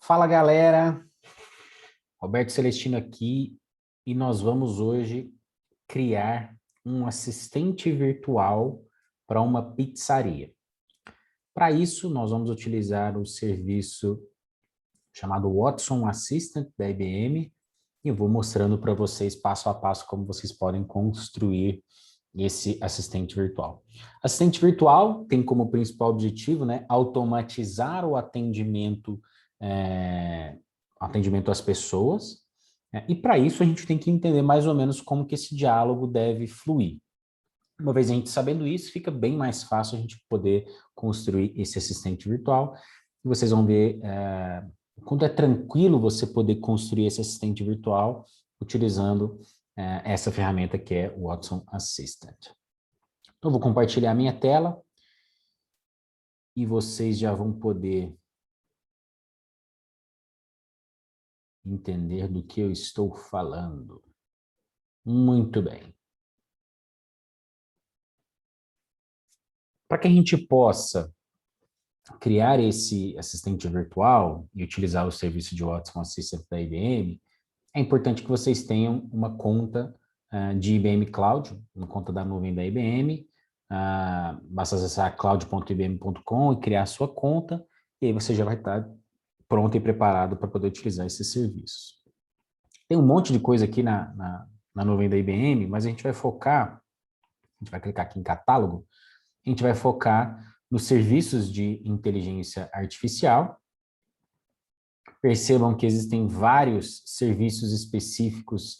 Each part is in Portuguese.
Fala galera, Roberto Celestino aqui e nós vamos hoje criar um assistente virtual para uma pizzaria. Para isso, nós vamos utilizar o serviço chamado Watson Assistant da IBM e eu vou mostrando para vocês passo a passo como vocês podem construir esse assistente virtual. Assistente virtual tem como principal objetivo, né, automatizar o atendimento às pessoas, né, e para isso a gente tem que entender mais ou menos como que esse diálogo deve fluir. Uma vez a gente sabendo isso, fica bem mais fácil a gente poder construir esse assistente virtual. E vocês vão ver quanto é tranquilo você poder construir esse assistente virtual utilizando essa ferramenta que é o Watson Assistant. Então, eu vou compartilhar a minha tela e vocês já vão poder entender do que eu estou falando. Muito bem. Para que a gente possa criar esse assistente virtual e utilizar o serviço de Watson Assistant da IBM, é importante que vocês tenham uma conta de IBM Cloud, uma conta da nuvem da IBM. Basta acessar cloud.ibm.com e criar a sua conta, e aí você já vai estar pronto e preparado para poder utilizar esses serviços. Tem um monte de coisa aqui na nuvem da IBM, mas a gente vai focar, a gente vai clicar aqui em catálogo, a gente vai focar nos serviços de inteligência artificial. Percebam que existem vários serviços específicos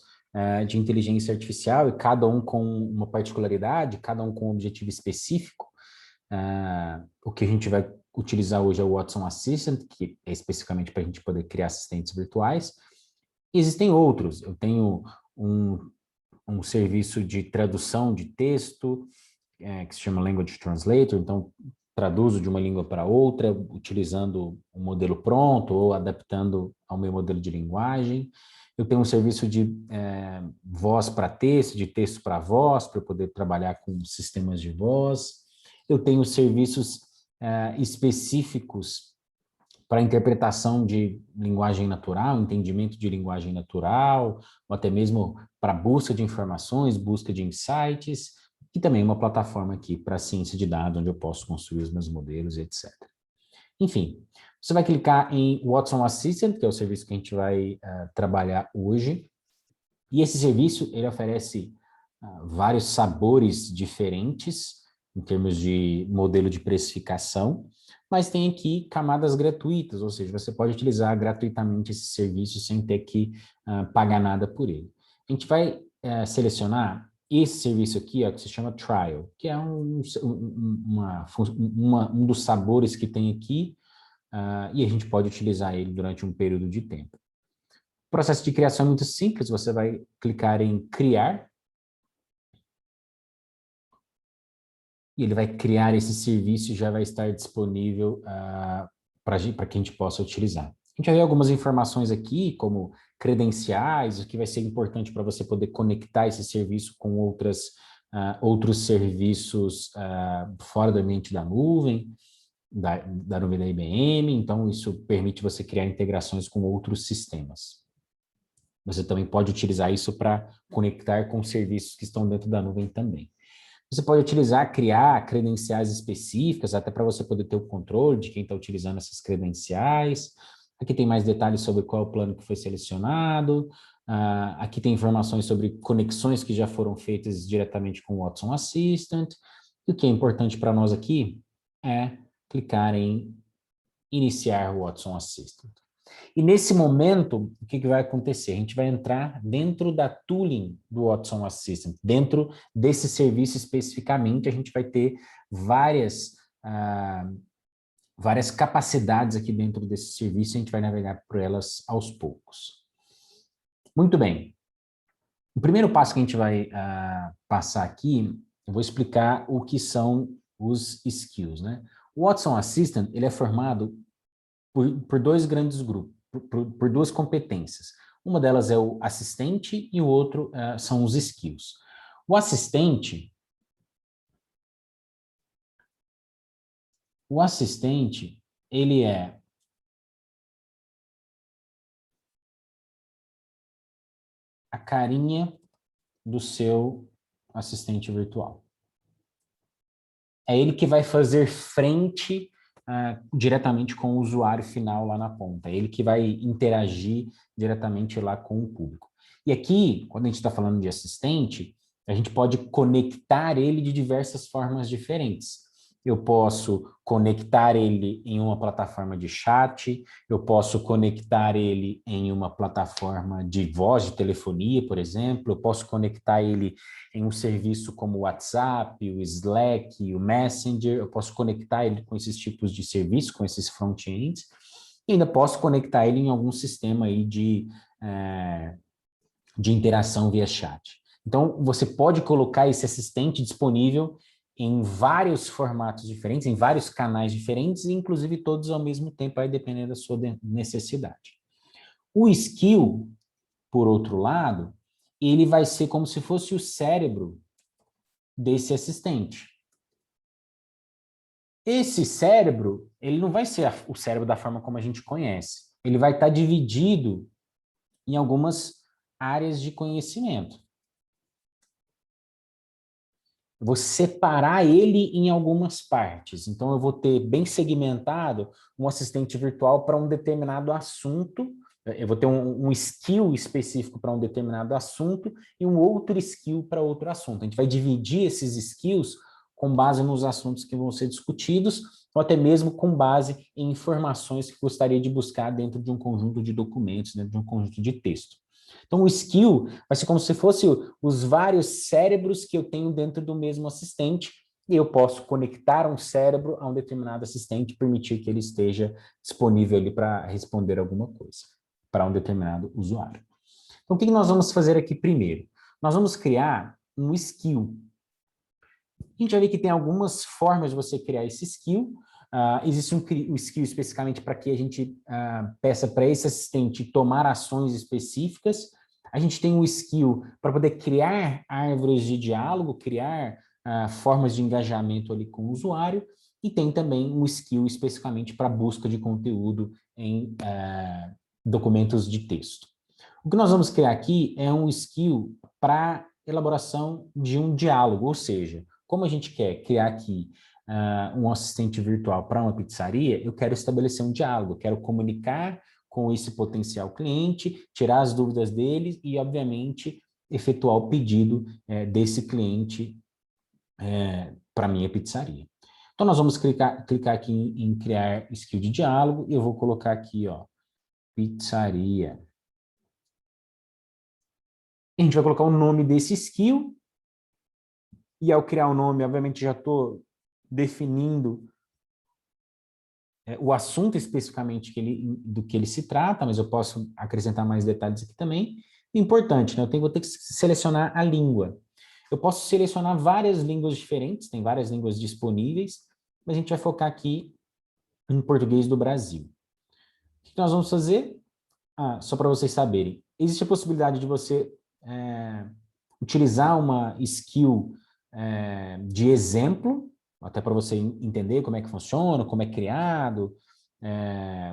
de inteligência artificial e cada um com uma particularidade, cada um com um objetivo específico. O que a gente vai utilizar hoje é o Watson Assistant, que é especificamente para a gente poder criar assistentes virtuais. E existem outros. Eu tenho um serviço de tradução de texto, que se chama Language Translator, então traduzo de uma língua para outra, utilizando um modelo pronto ou adaptando ao meu modelo de linguagem. Eu tenho um serviço de voz para texto, de texto para voz, para poder trabalhar com sistemas de voz. Eu tenho serviços específicos para interpretação de linguagem natural, entendimento de linguagem natural, ou até mesmo para busca de informações, busca de insights, e também uma plataforma aqui para ciência de dados, onde eu posso construir os meus modelos, etc. Enfim, você vai clicar em Watson Assistant, que é o serviço que a gente vai trabalhar hoje, e esse serviço, ele oferece vários sabores diferentes, em termos de modelo de precificação, mas tem aqui camadas gratuitas, ou seja, você pode utilizar gratuitamente esse serviço sem ter que pagar nada por ele. A gente vai selecionar esse serviço aqui, ó, que se chama Trial, que é um dos sabores que tem aqui, e a gente pode utilizar ele durante um período de tempo. O processo de criação é muito simples, você vai clicar em Criar, e ele vai criar esse serviço e já vai estar disponível para que a gente possa utilizar. A gente vai ver algumas informações aqui, como credenciais, o que vai ser importante para você poder conectar esse serviço com outros serviços fora do ambiente da nuvem, da nuvem da IBM, então isso permite você criar integrações com outros sistemas. Você também pode utilizar isso para conectar com serviços que estão dentro da nuvem também. Você pode utilizar, criar credenciais específicas, até para você poder ter o controle de quem está utilizando essas credenciais. Aqui tem mais detalhes sobre qual é o plano que foi selecionado. Aqui tem informações sobre conexões que já foram feitas diretamente com o Watson Assistant. E o que é importante para nós aqui é clicar em iniciar o Watson Assistant. E nesse momento, o que vai acontecer? A gente vai entrar dentro da tooling do Watson Assistant. Dentro desse serviço especificamente, a gente vai ter várias capacidades aqui dentro desse serviço e a gente vai navegar por elas aos poucos. Muito bem. O primeiro passo que a gente vai passar aqui, eu vou explicar o que são os skills, né? O Watson Assistant, ele é formado por dois grandes grupos, por duas competências. Uma delas é o assistente e o outro são os skills. O assistente, ele é a carinha do seu assistente virtual. É ele que vai fazer frente diretamente com o usuário final lá na ponta. É ele que vai interagir diretamente lá com o público. E aqui, quando a gente está falando de assistente, a gente pode conectar ele de diversas formas diferentes. Eu posso conectar ele em uma plataforma de chat, eu posso conectar ele em uma plataforma de voz, de telefonia, por exemplo, eu posso conectar ele em um serviço como o WhatsApp, o Slack, o Messenger, eu posso conectar ele com esses tipos de serviço, com esses front-ends, e ainda posso conectar ele em algum sistema aí de interação via chat. Então, você pode colocar esse assistente disponível em vários formatos diferentes, em vários canais diferentes, e inclusive todos ao mesmo tempo, aí dependendo da sua necessidade. O skill, por outro lado, ele vai ser como se fosse o cérebro desse assistente. Esse cérebro, ele não vai ser o cérebro da forma como a gente conhece. Ele vai estar dividido em algumas áreas de conhecimento. Eu vou separar ele em algumas partes. Então, eu vou ter bem segmentado um assistente virtual para um determinado assunto. Eu vou ter um skill específico para um determinado assunto e um outro skill para outro assunto. A gente vai dividir esses skills com base nos assuntos que vão ser discutidos, ou até mesmo com base em informações que gostaria de buscar dentro de um conjunto de documentos, dentro de um conjunto de texto. Então, o skill vai ser como se fosse os vários cérebros que eu tenho dentro do mesmo assistente, e eu posso conectar um cérebro a um determinado assistente e permitir que ele esteja disponível ali para responder alguma coisa, para um determinado usuário. Então, o que nós vamos fazer aqui primeiro? Nós vamos criar um skill. A gente vai ver que tem algumas formas de você criar esse skill. Existe um skill especificamente para que a gente peça para esse assistente tomar ações específicas. A gente tem um skill para poder criar árvores de diálogo, criar formas de engajamento ali com o usuário, e tem também um skill especificamente para busca de conteúdo em documentos de texto. O que nós vamos criar aqui é um skill para elaboração de um diálogo, ou seja, como a gente quer criar aqui um assistente virtual para uma pizzaria, eu quero estabelecer um diálogo, quero comunicar com esse potencial cliente, tirar as dúvidas dele e, obviamente, efetuar o pedido desse cliente para a minha pizzaria. Então, nós vamos clicar aqui em criar skill de diálogo e eu vou colocar aqui, ó, pizzaria. A gente vai colocar o nome desse skill e ao criar o nome, obviamente, já estou definindo o assunto especificamente do que ele se trata, mas eu posso acrescentar mais detalhes aqui também. Importante, né? Vou ter que selecionar a língua. Eu posso selecionar várias línguas diferentes, tem várias línguas disponíveis, mas a gente vai focar aqui em português do Brasil. O que nós vamos fazer? Só para vocês saberem, existe a possibilidade de você utilizar uma skill de exemplo, até para você entender como é que funciona, como é criado,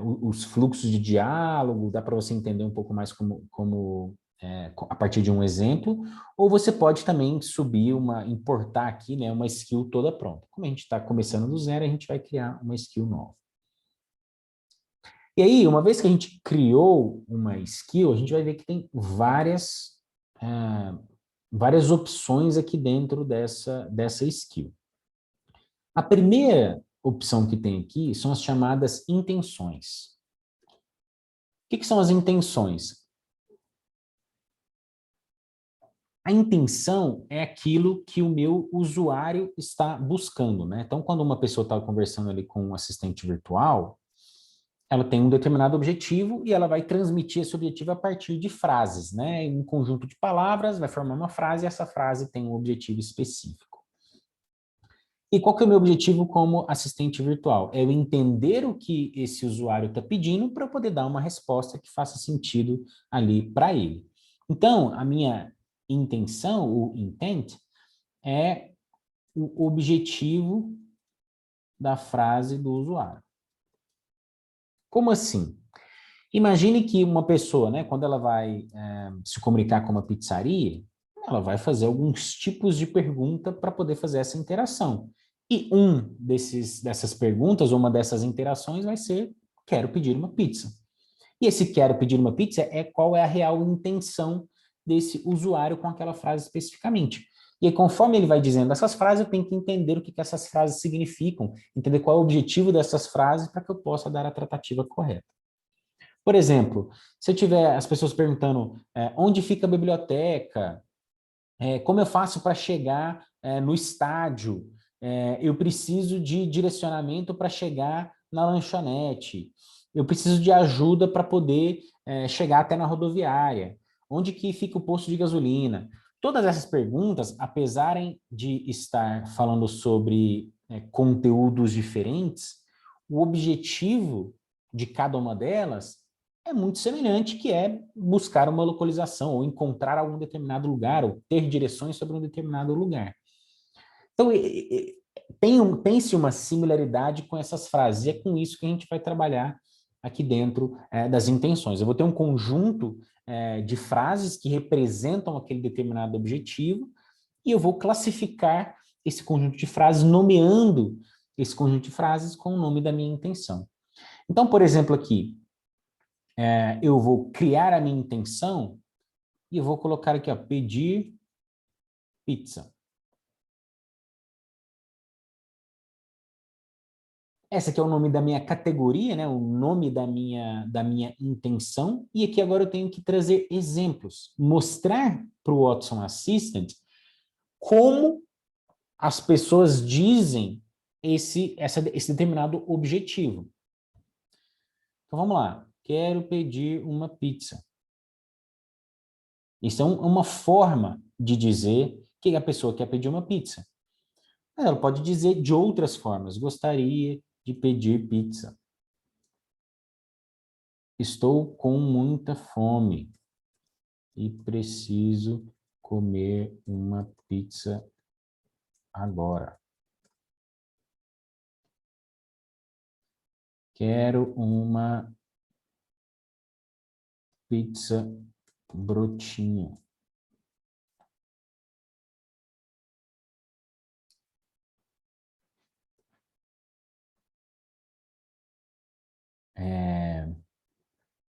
os fluxos de diálogo, dá para você entender um pouco mais a partir de um exemplo, ou você pode também importar aqui, né, uma skill toda pronta. Como a gente está começando do zero, a gente vai criar uma skill nova. E aí, uma vez que a gente criou uma skill, a gente vai ver que tem várias opções aqui dentro dessa skill. A primeira opção que tem aqui são as chamadas intenções. O que são as intenções? A intenção é aquilo que o meu usuário está buscando, né? Então, quando uma pessoa está conversando ali com um assistente virtual, ela tem um determinado objetivo e ela vai transmitir esse objetivo a partir de frases, né? Um conjunto de palavras vai formar uma frase e essa frase tem um objetivo específico. E qual que é o meu objetivo como assistente virtual? É eu entender o que esse usuário está pedindo para eu poder dar uma resposta que faça sentido ali para ele. Então, a minha intenção, o intent, é o objetivo da frase do usuário. Como assim? Imagine que uma pessoa, né, quando ela vai se comunicar com uma pizzaria, ela vai fazer alguns tipos de pergunta para poder fazer essa interação. E dessas perguntas, ou uma dessas interações vai ser, quero pedir uma pizza. E esse quero pedir uma pizza é qual é a real intenção desse usuário com aquela frase especificamente. E aí, conforme ele vai dizendo essas frases, eu tenho que entender o que essas frases significam, entender qual é o objetivo dessas frases para que eu possa dar a tratativa correta. Por exemplo, se eu tiver as pessoas perguntando onde fica a biblioteca, como eu faço para chegar no estádio, eu preciso de direcionamento para chegar na lanchonete, eu preciso de ajuda para poder chegar até na rodoviária, onde que fica o posto de gasolina. Todas essas perguntas, apesar de estar falando sobre conteúdos diferentes, o objetivo de cada uma delas é muito semelhante, que é buscar uma localização, ou encontrar algum determinado lugar, ou ter direções sobre um determinado lugar. Então, tem-se uma similaridade com essas frases, e é com isso que a gente vai trabalhar aqui dentro das intenções. Eu vou ter um conjunto de frases que representam aquele determinado objetivo, e eu vou classificar esse conjunto de frases, nomeando esse conjunto de frases com o nome da minha intenção. Então, por exemplo, aqui, eu vou criar a minha intenção e eu vou colocar aqui, ó, pedir pizza. Essa aqui é o nome da minha categoria, né? O nome da minha intenção. E aqui agora eu tenho que trazer exemplos, mostrar para o Watson Assistant como as pessoas dizem esse determinado objetivo. Então vamos lá. Quero pedir uma pizza. Isso é uma forma de dizer que a pessoa quer pedir uma pizza. Ela pode dizer de outras formas. Gostaria de pedir pizza. Estou com muita fome e preciso comer uma pizza agora. Quero uma pizza brotinho.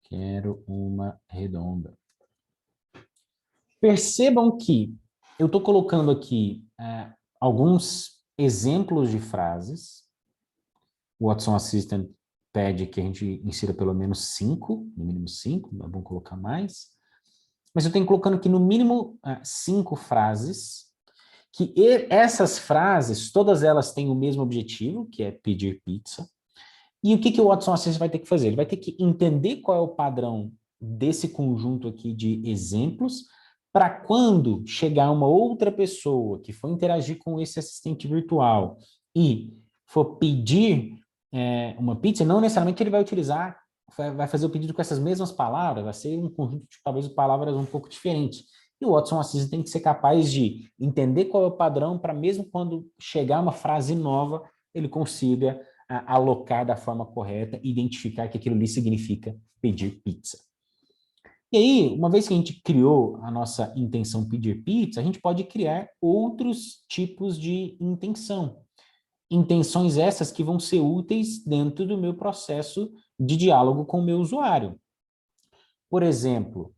Quero uma redonda. Percebam que eu estou colocando aqui alguns exemplos de frases. O Watson Assistant pede que a gente insira pelo menos 5, no mínimo 5, é bom colocar mais. Mas eu tenho colocando aqui no mínimo 5 frases, que essas frases, todas elas têm o mesmo objetivo, que é pedir pizza. E o que o Watson Assistant vai ter que fazer? Ele vai ter que entender qual é o padrão desse conjunto aqui de exemplos, para quando chegar uma outra pessoa que for interagir com esse assistente virtual e for pedir uma pizza, não necessariamente ele vai utilizar, vai fazer o pedido com essas mesmas palavras, vai ser um conjunto de, talvez, palavras um pouco diferentes. E o Watson Assistant tem que ser capaz de entender qual é o padrão, para mesmo quando chegar uma frase nova, ele consiga alocar da forma correta e identificar que aquilo ali significa pedir pizza. E aí, uma vez que a gente criou a nossa intenção pedir pizza, a gente pode criar outros tipos de intenção. Intenções essas que vão ser úteis dentro do meu processo de diálogo com o meu usuário. Por exemplo,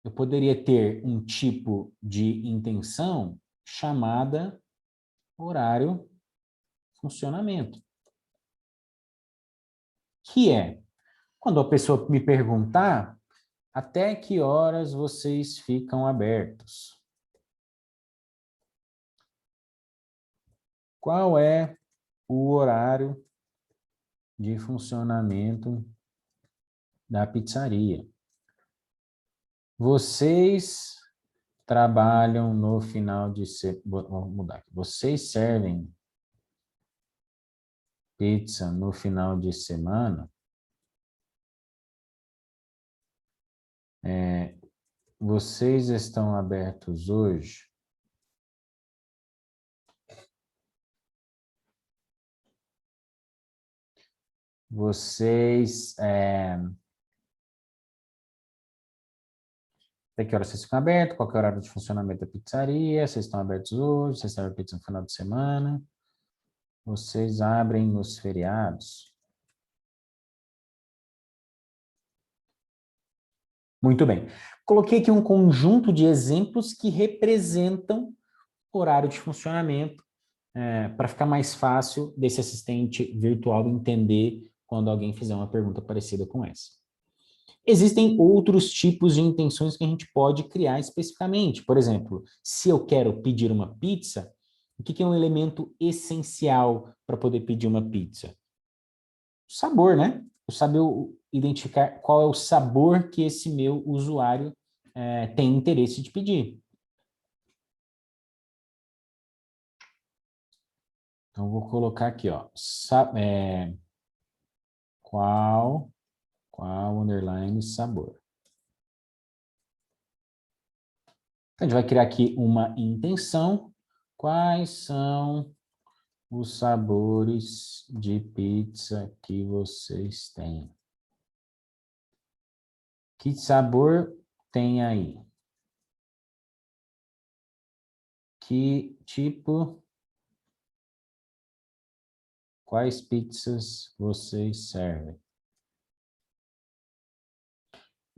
eu poderia ter um tipo de intenção chamada horário funcionamento, que é quando a pessoa me perguntar até que horas vocês ficam abertos? Qual é o horário de funcionamento da pizzaria? Vocês trabalham no final de semana. Vou mudar aqui. Vocês servem pizza no final de semana? Vocês estão abertos hoje? Vocês... até que horas vocês ficam abertos? Qual que é o horário de funcionamento da pizzaria? Vocês estão abertos hoje? Vocês estão abertos no final de semana? Vocês abrem nos feriados? Muito bem. Coloquei aqui um conjunto de exemplos que representam o horário de funcionamento, para ficar mais fácil desse assistente virtual entender quando alguém fizer uma pergunta parecida com essa. Existem outros tipos de intenções que a gente pode criar especificamente. Por exemplo, se eu quero pedir uma pizza, o que é um elemento essencial para poder pedir uma pizza? O sabor, né? Eu saber identificar qual é o sabor que esse meu usuário tem interesse de pedir. Então, vou colocar aqui, ó, qual underline sabor. Então, a gente vai criar aqui uma intenção. Quais são os sabores de pizza que vocês têm? Que sabor tem aí? Que tipo, quais pizzas vocês servem?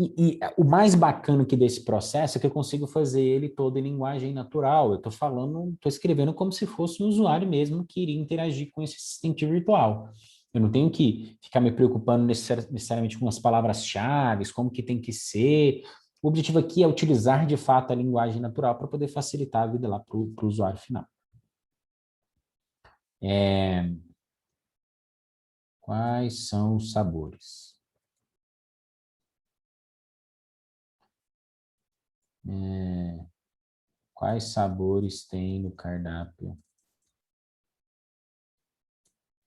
E o mais bacana aqui desse processo é que eu consigo fazer ele todo em linguagem natural. Eu estou falando, estou escrevendo como se fosse um usuário mesmo que iria interagir com esse assistente virtual. Eu não tenho que ficar me preocupando necessariamente com as palavras-chave, como que tem que ser. O objetivo aqui é utilizar de fato a linguagem natural para poder facilitar a vida lá para o usuário final. Quais são os sabores? Quais sabores tem no cardápio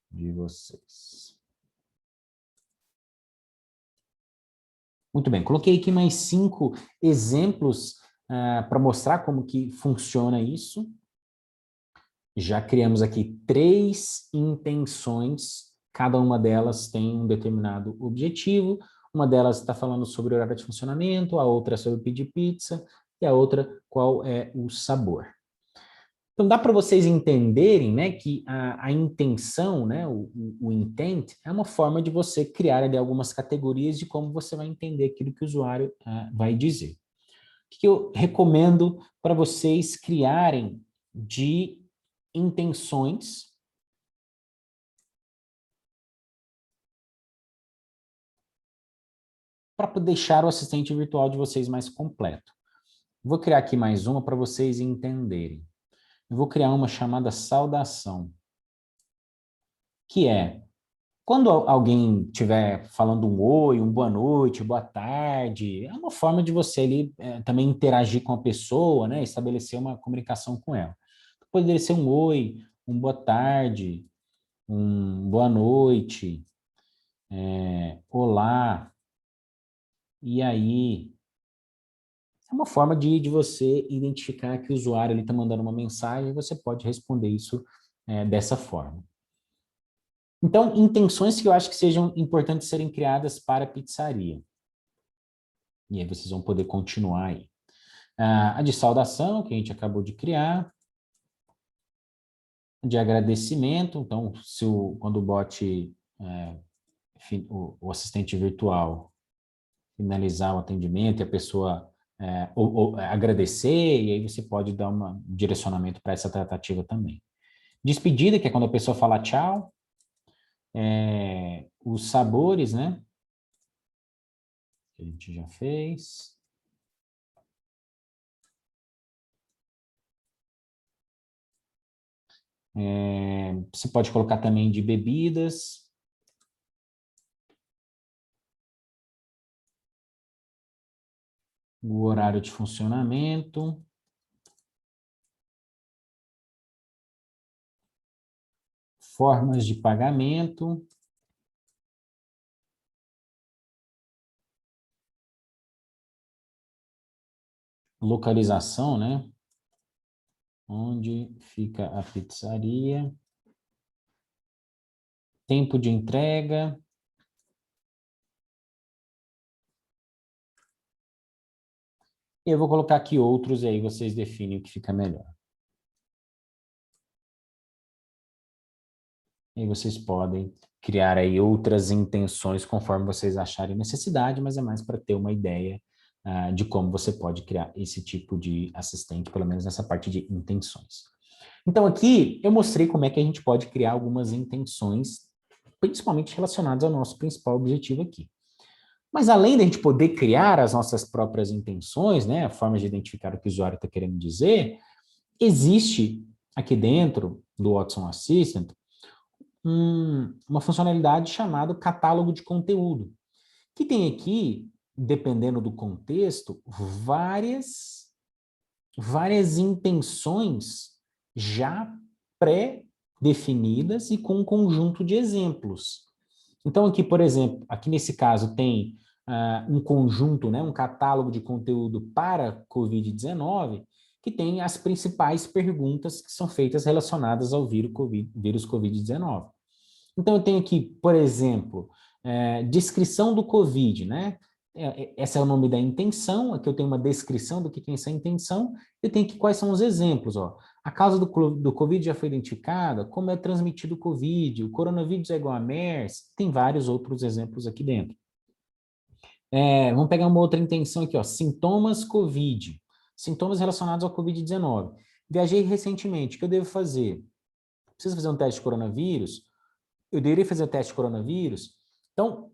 de vocês? Muito bem, coloquei aqui mais 5 exemplos para mostrar como que funciona isso. Já criamos aqui 3 intenções, cada uma delas tem um determinado objetivo. Uma delas está falando sobre o horário de funcionamento, a outra sobre pedir pizza, e a outra qual é o sabor. Então, dá para vocês entenderem, né, que a intenção, né, o intent, é uma forma de você criar ali algumas categorias de como você vai entender aquilo que o usuário vai dizer. O que eu recomendo para vocês criarem de intenções para deixar o assistente virtual de vocês mais completo? Vou criar aqui mais uma para vocês entenderem. Eu vou criar uma chamada saudação, que é: quando alguém estiver falando um oi, um boa noite, boa tarde, é uma forma de você ali também interagir com a pessoa, né? Estabelecer uma comunicação com ela. Poderia ser um oi, um boa tarde, um boa noite, olá, e aí? É uma forma de você identificar que o usuário está mandando uma mensagem e você pode responder isso dessa forma. Então, intenções que eu acho que sejam importantes serem criadas para a pizzaria. E aí vocês vão poder continuar aí. A de saudação, que a gente acabou de criar. De agradecimento, então, quando o bot, o assistente virtual, finalizar o atendimento e a pessoa agradecer, e aí você pode dar um direcionamento para essa tratativa também. Despedida, que é quando a pessoa fala tchau. Os sabores, né? Que a gente já fez. Você pode colocar também de bebidas. O horário de funcionamento. Formas de pagamento. Localização, né? Onde fica a pizzaria. Tempo de entrega. E eu vou colocar aqui outros, e aí vocês definem o que fica melhor. E vocês podem criar aí outras intenções conforme vocês acharem necessidade, mas é mais para ter uma ideia de como você pode criar esse tipo de assistente, pelo menos nessa parte de intenções. Então aqui eu mostrei como é que a gente pode criar algumas intenções, principalmente relacionadas ao nosso principal objetivo aqui. Mas além da gente poder criar as nossas próprias intenções, né, a forma de identificar o que o usuário está querendo dizer, existe aqui dentro do Watson Assistant uma funcionalidade chamada catálogo de conteúdo, que tem aqui, dependendo do contexto, várias intenções já pré-definidas e com um conjunto de exemplos. Então aqui, por exemplo, aqui nesse caso tem um conjunto, né, um catálogo de conteúdo para COVID-19, que tem as principais perguntas que são feitas relacionadas ao vírus COVID-19. Então, eu tenho aqui, por exemplo, descrição do COVID, né? Esse é o nome da intenção, aqui eu tenho uma descrição do que é essa intenção, eu tenho aqui quais são os exemplos, ó. A causa do COVID já foi identificada, como é transmitido o COVID, o coronavírus é igual a MERS, tem vários outros exemplos aqui dentro. Vamos pegar uma outra intenção aqui, ó, sintomas COVID, sintomas relacionados ao COVID-19. Viajei recentemente, o que eu devo fazer? Preciso fazer um teste de coronavírus? Eu deveria fazer o teste de coronavírus? Então,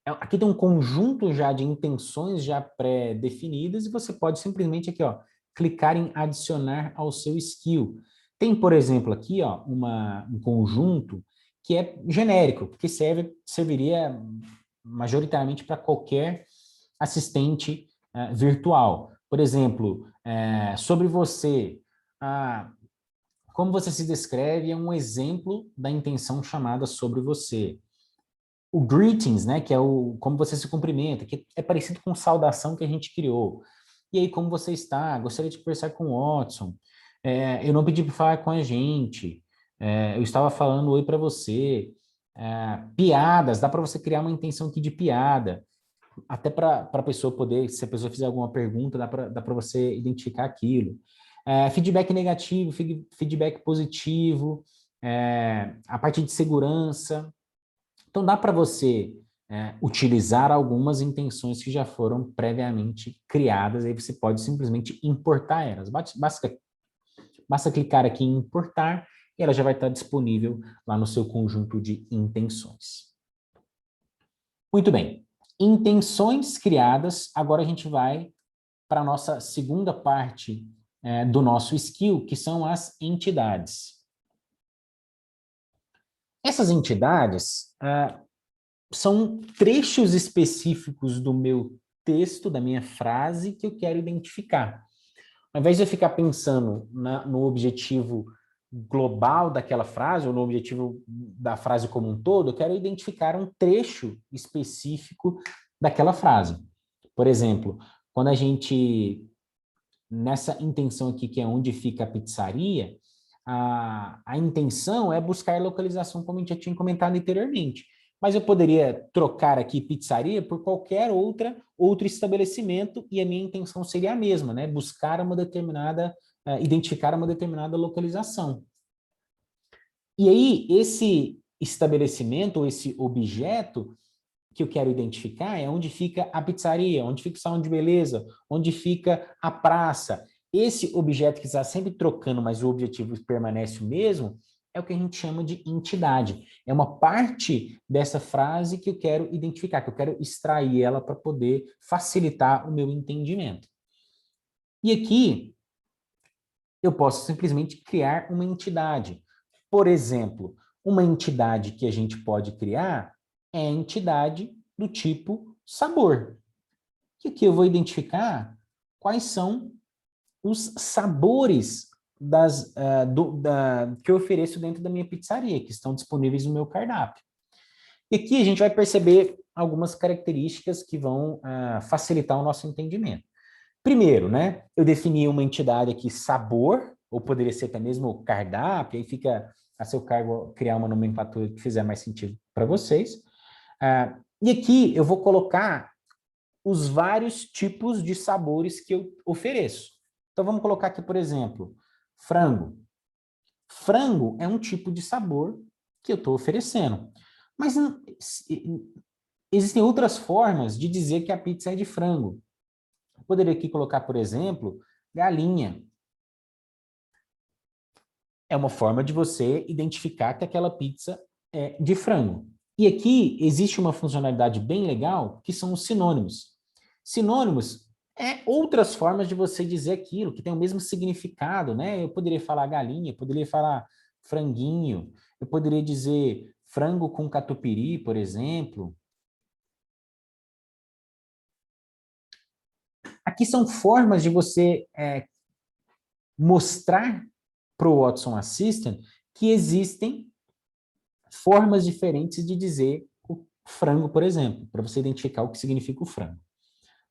aqui tem um conjunto já de intenções já pré-definidas e você pode simplesmente aqui, ó, clicar em adicionar ao seu skill. Tem, por exemplo, aqui, ó, um conjunto que é genérico, que serviria majoritariamente para qualquer assistente virtual. Por exemplo, sobre você, como você se descreve é um exemplo da intenção chamada sobre você. O greetings, né, que é como você se cumprimenta, que é parecido com saudação que a gente criou. E aí, como você está? Gostaria de conversar com o Watson. Eu não pedi para falar com a gente. Eu estava falando oi para você. Piadas, dá para você criar uma intenção aqui de piada. Até para a pessoa poder, se a pessoa fizer alguma pergunta, dá para você identificar aquilo. Feedback negativo, feedback positivo, a parte de segurança. Então, dá para você utilizar algumas intenções que já foram previamente criadas, aí você pode simplesmente importar elas. Basta clicar aqui em importar e ela já vai estar disponível lá no seu conjunto de intenções. Muito bem. Intenções criadas, agora a gente vai para a nossa segunda parte do nosso skill, que são as entidades. Essas entidades são trechos específicos do meu texto, da minha frase, que eu quero identificar. Ao invés de eu ficar pensando no objetivo global daquela frase, ou no objetivo da frase como um todo, eu quero identificar um trecho específico daquela frase. Por exemplo, quando a gente, nessa intenção aqui, que é onde fica a pizzaria, a intenção é buscar localização, como a gente já tinha comentado anteriormente. Mas eu poderia trocar aqui pizzaria por qualquer outro estabelecimento e a minha intenção seria a mesma, né? Buscar identificar uma determinada localização. E aí, esse estabelecimento, ou esse objeto que eu quero identificar é onde fica a pizzaria, onde fica o salão de beleza, onde fica a praça. Esse objeto que está sempre trocando, mas o objetivo permanece o mesmo, é o que a gente chama de entidade. É uma parte dessa frase que eu quero identificar, que eu quero extrair ela para poder facilitar o meu entendimento. E aqui, eu posso simplesmente criar uma entidade. Por exemplo, uma entidade que a gente pode criar é a entidade do tipo sabor. Que aqui eu vou identificar quais são os sabores que eu ofereço dentro da minha pizzaria, que estão disponíveis no meu cardápio. E aqui a gente vai perceber algumas características que vão facilitar o nosso entendimento. Primeiro, né, eu defini uma entidade aqui, sabor, ou poderia ser até mesmo cardápio, aí fica a seu cargo criar uma nomenclatura que fizer mais sentido para vocês. E aqui eu vou colocar os vários tipos de sabores que eu ofereço. Então, vamos colocar aqui, por exemplo, frango. Frango é um tipo de sabor que eu estou oferecendo. Mas existem outras formas de dizer que a pizza é de frango. Eu poderia aqui colocar, por exemplo, galinha. É uma forma de você identificar que aquela pizza é de frango. E aqui existe uma funcionalidade bem legal, que são os sinônimos. Sinônimos é outras formas de você dizer aquilo, que tem o mesmo significado, né? Eu poderia falar galinha, eu poderia falar franguinho, eu poderia dizer frango com catupiry, por exemplo. Aqui são formas de você mostrar para o Watson Assistant que existem formas diferentes de dizer o frango, por exemplo, para você identificar o que significa o frango.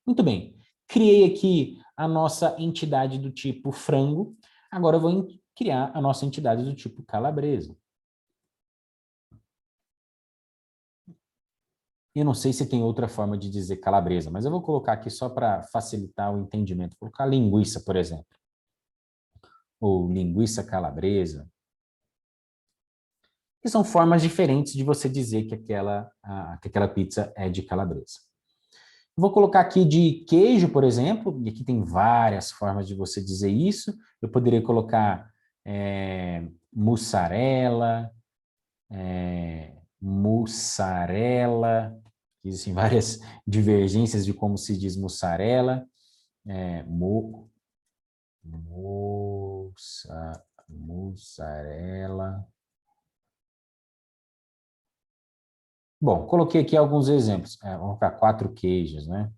Muito bem, criei aqui a nossa entidade do tipo frango, agora eu vou criar a nossa entidade do tipo calabresa. Eu não sei se tem outra forma de dizer calabresa, mas eu vou colocar aqui só para facilitar o entendimento. Vou colocar linguiça, por exemplo. Ou linguiça calabresa. Que são formas diferentes de você dizer que aquela pizza é de calabresa. Vou colocar aqui de queijo, por exemplo, e aqui tem várias formas de você dizer isso. Eu poderia colocar mussarela, mussarela, existem várias divergências de como se diz mussarela, mussarela. Bom, coloquei aqui alguns exemplos. Vamos colocar 4 queijos, né?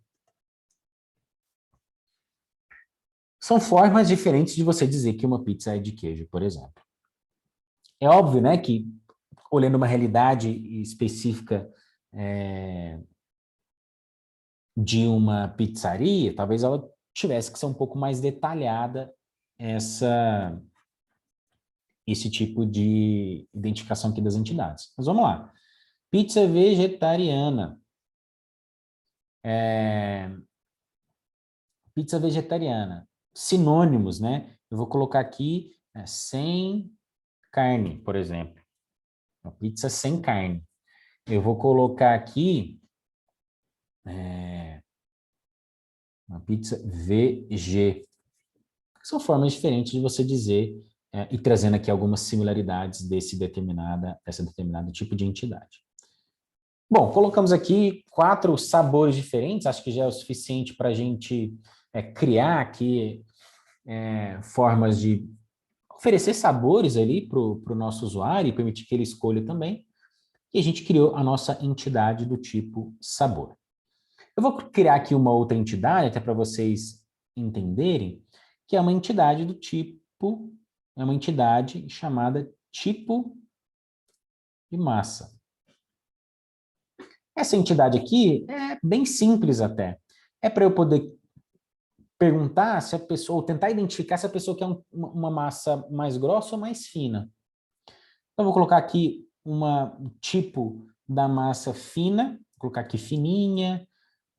São formas diferentes de você dizer que uma pizza é de queijo, por exemplo. É óbvio, né, que olhando uma realidade específica de uma pizzaria, talvez ela tivesse que ser um pouco mais detalhada esse tipo de identificação aqui das entidades. Mas vamos lá. Pizza vegetariana. Pizza vegetariana. Sinônimos, né? Eu vou colocar aqui sem carne, por exemplo. Uma pizza sem carne. Eu vou colocar aqui uma pizza VG. São formas diferentes de você dizer e trazendo aqui algumas similaridades dessa determinada tipo de entidade. Bom, colocamos aqui 4 sabores diferentes, acho que já é o suficiente para a gente criar aqui formas de oferecer sabores ali para o nosso usuário e permitir que ele escolha também. E a gente criou a nossa entidade do tipo sabor. Eu vou criar aqui uma outra entidade, até para vocês entenderem, que é uma entidade do tipo, é uma entidade chamada tipo de massa. Essa entidade aqui é bem simples até. É para eu poder perguntar se a pessoa, ou tentar identificar se a pessoa quer uma massa mais grossa ou mais fina. Então, eu vou colocar aqui um tipo da massa fina, vou colocar aqui fininha,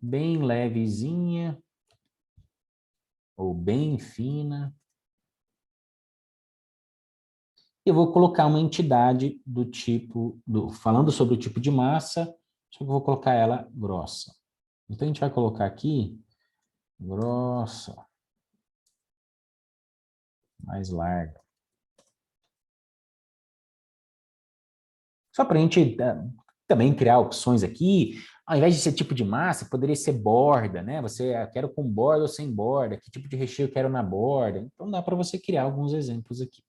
bem levezinha, ou bem fina. Eu vou colocar uma entidade do tipo, falando sobre o tipo de massa, só que eu vou colocar ela grossa. Então, a gente vai colocar aqui, grossa, mais larga. Só para a gente também criar opções aqui, ao invés de ser tipo de massa, poderia ser borda, né? Quero com borda ou sem borda, que tipo de recheio eu quero na borda. Então, dá para você criar alguns exemplos aqui.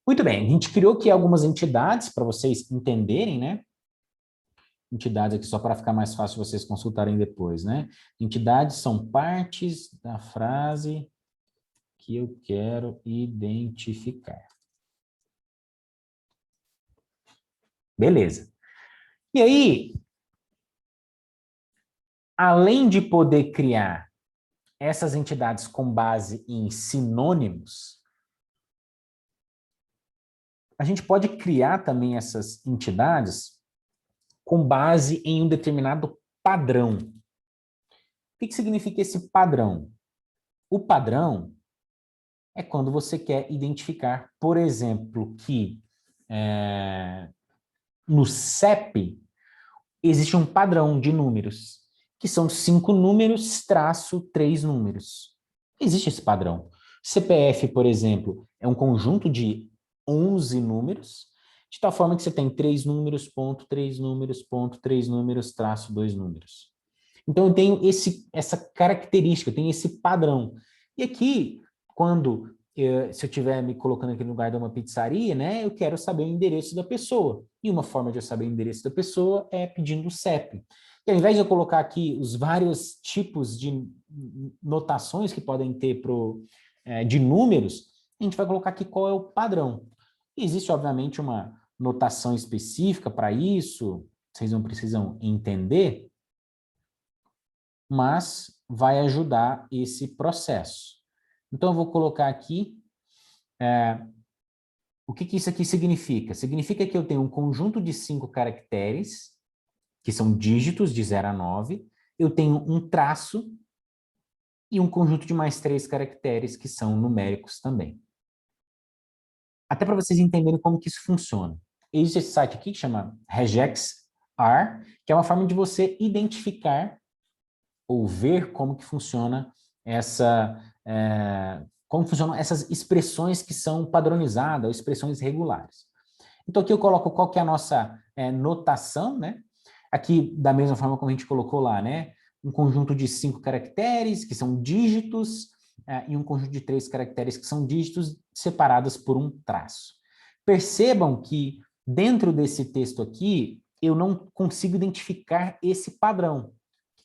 Muito bem, a gente criou aqui algumas entidades para vocês entenderem, né? Entidades aqui só para ficar mais fácil vocês consultarem depois, né? Entidades são partes da frase que eu quero identificar. Beleza. E aí, além de poder criar essas entidades com base em sinônimos, a gente pode criar também essas entidades com base em um determinado padrão. que significa esse padrão? O padrão é quando você quer identificar, por exemplo, que no CEP existe um padrão de números, que são 5 números traço 3 números. Existe esse padrão. CPF, por exemplo, é um conjunto de 11 números, de tal forma que você tem 3 números, ponto, 3 números, ponto, 3 números, traço 2 números. Então, eu tenho essa característica, eu tenho esse padrão. E aqui, quando, se eu estiver me colocando aqui no lugar de uma pizzaria, né, eu quero saber o endereço da pessoa. E uma forma de eu saber o endereço da pessoa é pedindo o CEP. E ao invés de eu colocar aqui os vários tipos de notações que podem ter de números, a gente vai colocar aqui qual é o padrão. E existe, obviamente, uma notação específica para isso, vocês não precisam entender, mas vai ajudar esse processo. Então, eu vou colocar aqui, o que isso aqui significa? Significa que eu tenho um conjunto de 5 caracteres, que são dígitos de 0 a 9, eu tenho um traço e um conjunto de mais 3 caracteres, que são numéricos também. Até para vocês entenderem como que isso funciona. Existe esse site aqui que chama regexr, que é uma forma de você identificar ou ver como que funciona como funcionam essas expressões que são padronizadas, ou expressões regulares. Então aqui eu coloco qual que é a nossa notação, né? Aqui, da mesma forma como a gente colocou lá, né? Um conjunto de 5 caracteres, que são dígitos, e um conjunto de 3 caracteres, que são dígitos, separados por um traço. Percebam que, dentro desse texto aqui, eu não consigo identificar esse padrão. O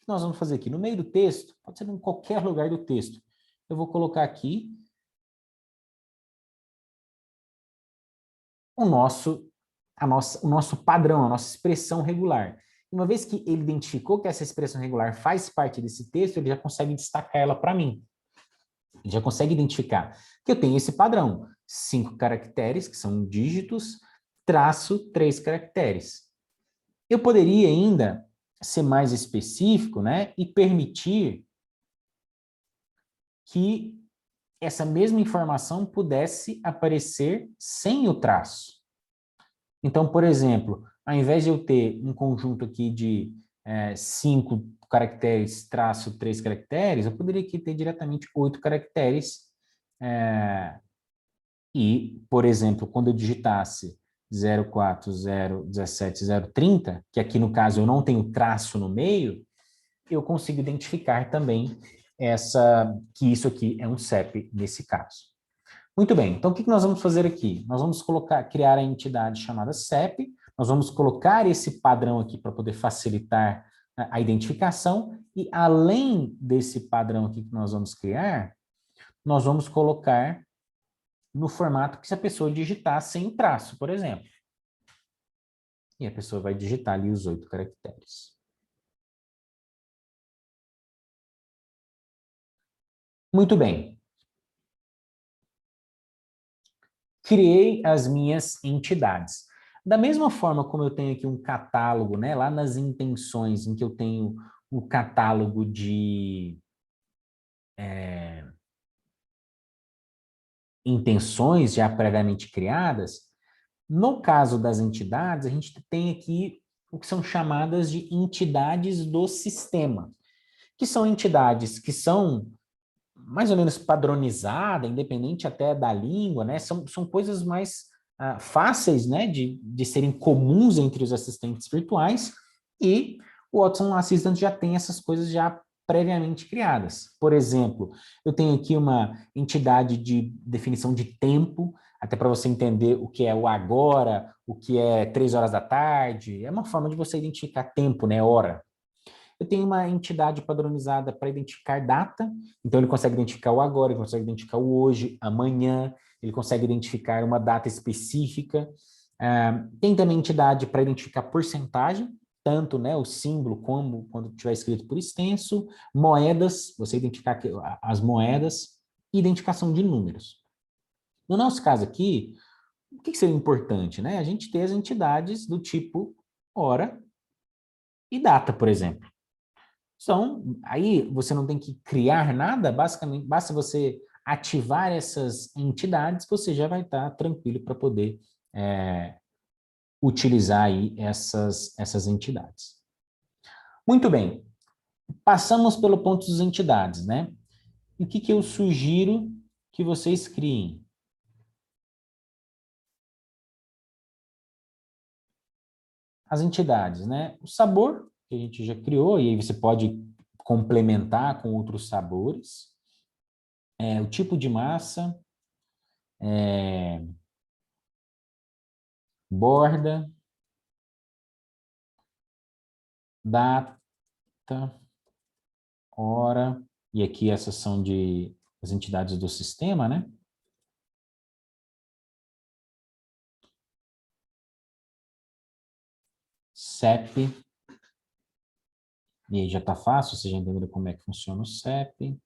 que nós vamos fazer aqui? No meio do texto, pode ser em qualquer lugar do texto, eu vou colocar aqui o nosso padrão, a nossa expressão regular. Uma vez que ele identificou que essa expressão regular faz parte desse texto, ele já consegue destacar ela para mim. Ele já consegue identificar que eu tenho esse padrão, 5 caracteres, que são dígitos, traço 3 caracteres. Eu poderia ainda ser mais específico, né, e permitir que essa mesma informação pudesse aparecer sem o traço. Então, por exemplo, ao invés de eu ter um conjunto aqui de 5 caracteres, traço 3 caracteres, eu poderia aqui ter diretamente 8 caracteres. E, por exemplo, quando eu digitasse 0401730, que aqui no caso eu não tenho traço no meio, eu consigo identificar também que isso aqui é um CEP nesse caso. Muito bem, então o que nós vamos fazer aqui? Nós vamos criar a entidade chamada CEP, nós vamos colocar esse padrão aqui para poder facilitar a identificação, e além desse padrão aqui que nós vamos criar, nós vamos colocar no formato que se a pessoa digitar sem traço, por exemplo. E a pessoa vai digitar ali os 8 caracteres. Muito bem. Criei as minhas entidades. Da mesma forma como eu tenho aqui um catálogo, né, lá nas intenções, em que eu tenho um catálogo de intenções já previamente criadas, no caso das entidades, a gente tem aqui o que são chamadas de entidades do sistema, que são entidades que são mais ou menos padronizadas, independente até da língua, né? São coisas mais fáceis, né, de serem comuns entre os assistentes virtuais, e o Watson Assistant já tem essas coisas já previamente criadas. Por exemplo, eu tenho aqui uma entidade de definição de tempo, até para você entender o que é o agora, o que é 3 horas da tarde, é uma forma de você identificar tempo, né, hora. Eu tenho uma entidade padronizada para identificar data, então ele consegue identificar o agora, ele consegue identificar o hoje, amanhã, ele consegue identificar uma data específica. Tem também entidade para identificar porcentagem, tanto, né, o símbolo como quando tiver escrito por extenso, moedas, você identificar as moedas, e identificação de números. No nosso caso aqui, o que seria importante, né? A gente ter as entidades do tipo hora e data, por exemplo. Aí você não tem que criar nada, basicamente, basta você ativar essas entidades, você já vai estar tranquilo para poder utilizar aí essas entidades. Muito bem, passamos pelo ponto das entidades, né? E o que eu sugiro que vocês criem? As entidades, né? O sabor, que a gente já criou, e aí você pode complementar com outros sabores. O tipo de massa, borda, data, hora, e aqui essas são as entidades do sistema, né? CEP, e aí já está fácil, vocês já entenderam como é que funciona o CEP.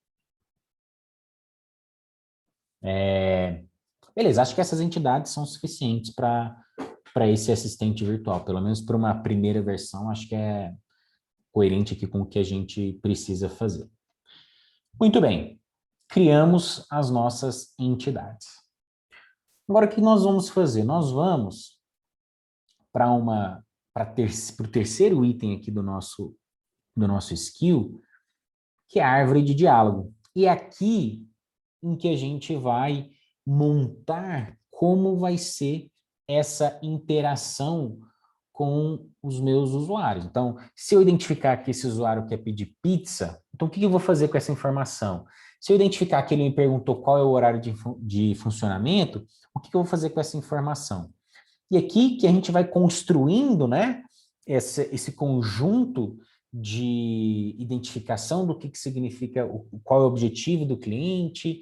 Beleza, acho que essas entidades são suficientes para esse assistente virtual, pelo menos para uma primeira versão, acho que é coerente aqui com o que a gente precisa fazer. Muito bem, criamos as nossas entidades. Agora, o que nós vamos fazer? Nós vamos para o terceiro item aqui do nosso skill, que é a árvore de diálogo. E é aqui em que a gente vai montar como vai ser essa interação com os meus usuários. Então, se eu identificar que esse usuário quer pedir pizza, então o que eu vou fazer com essa informação? Se eu identificar que ele me perguntou qual é o horário de funcionamento, o que eu vou fazer com essa informação? E aqui que a gente vai construindo, né, esse conjunto de identificação do que significa, qual é o objetivo do cliente,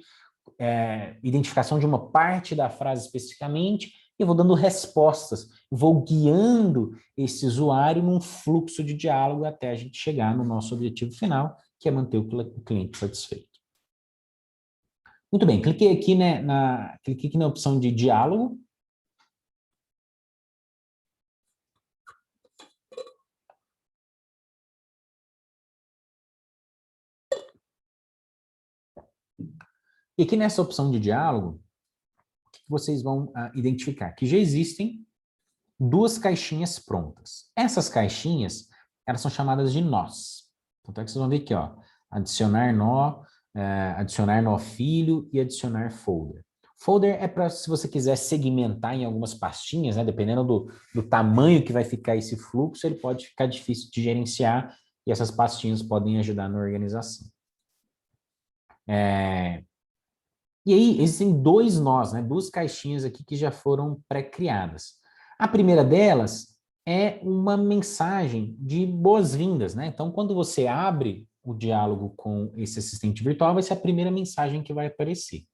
identificação de uma parte da frase especificamente, e vou dando respostas, vou guiando esse usuário num fluxo de diálogo até a gente chegar no nosso objetivo final, que é manter o cliente satisfeito. Muito bem, cliquei aqui na opção de diálogo. E aqui nessa opção de diálogo, vocês vão identificar que já existem duas caixinhas prontas. Essas caixinhas, elas são chamadas de nós. Então, é que vocês vão ver aqui, ó, adicionar nó filho e adicionar folder. Folder é para se você quiser segmentar em algumas pastinhas, né, dependendo do tamanho que vai ficar esse fluxo, ele pode ficar difícil de gerenciar e essas pastinhas podem ajudar na organização. E aí, existem dois nós, né? Duas caixinhas aqui que já foram pré-criadas. A primeira delas é uma mensagem de boas-vindas, né? Então, quando você abre o diálogo com esse assistente virtual, vai ser a primeira mensagem que vai aparecer.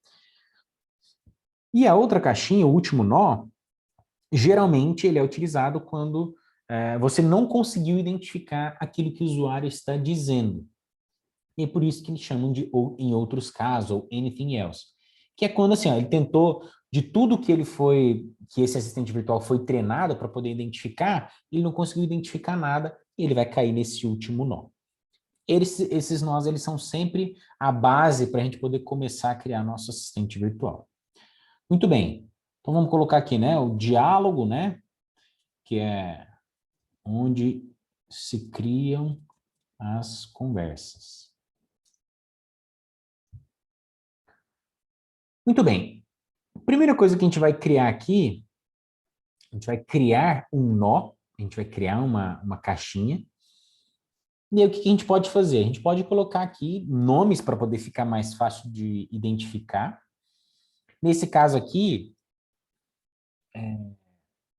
E a outra caixinha, o último nó, geralmente ele é utilizado quando você não conseguiu identificar aquilo que o usuário está dizendo. E é por isso que eles chamam de ou em outros casos, ou anything else. Que é quando assim, ó, ele tentou, de tudo que esse assistente virtual foi treinado para poder identificar, ele não conseguiu identificar nada, e ele vai cair nesse último nó. Esses nós, eles são sempre a base para a gente poder começar a criar nosso assistente virtual. Muito bem. Então vamos colocar aqui, né, o diálogo, né, que é onde se criam as conversas. Muito bem. A primeira coisa que a gente vai criar aqui, a gente vai criar um nó, a gente vai criar uma caixinha. E aí o que a gente pode fazer? A gente pode colocar aqui nomes para poder ficar mais fácil de identificar. Nesse caso aqui,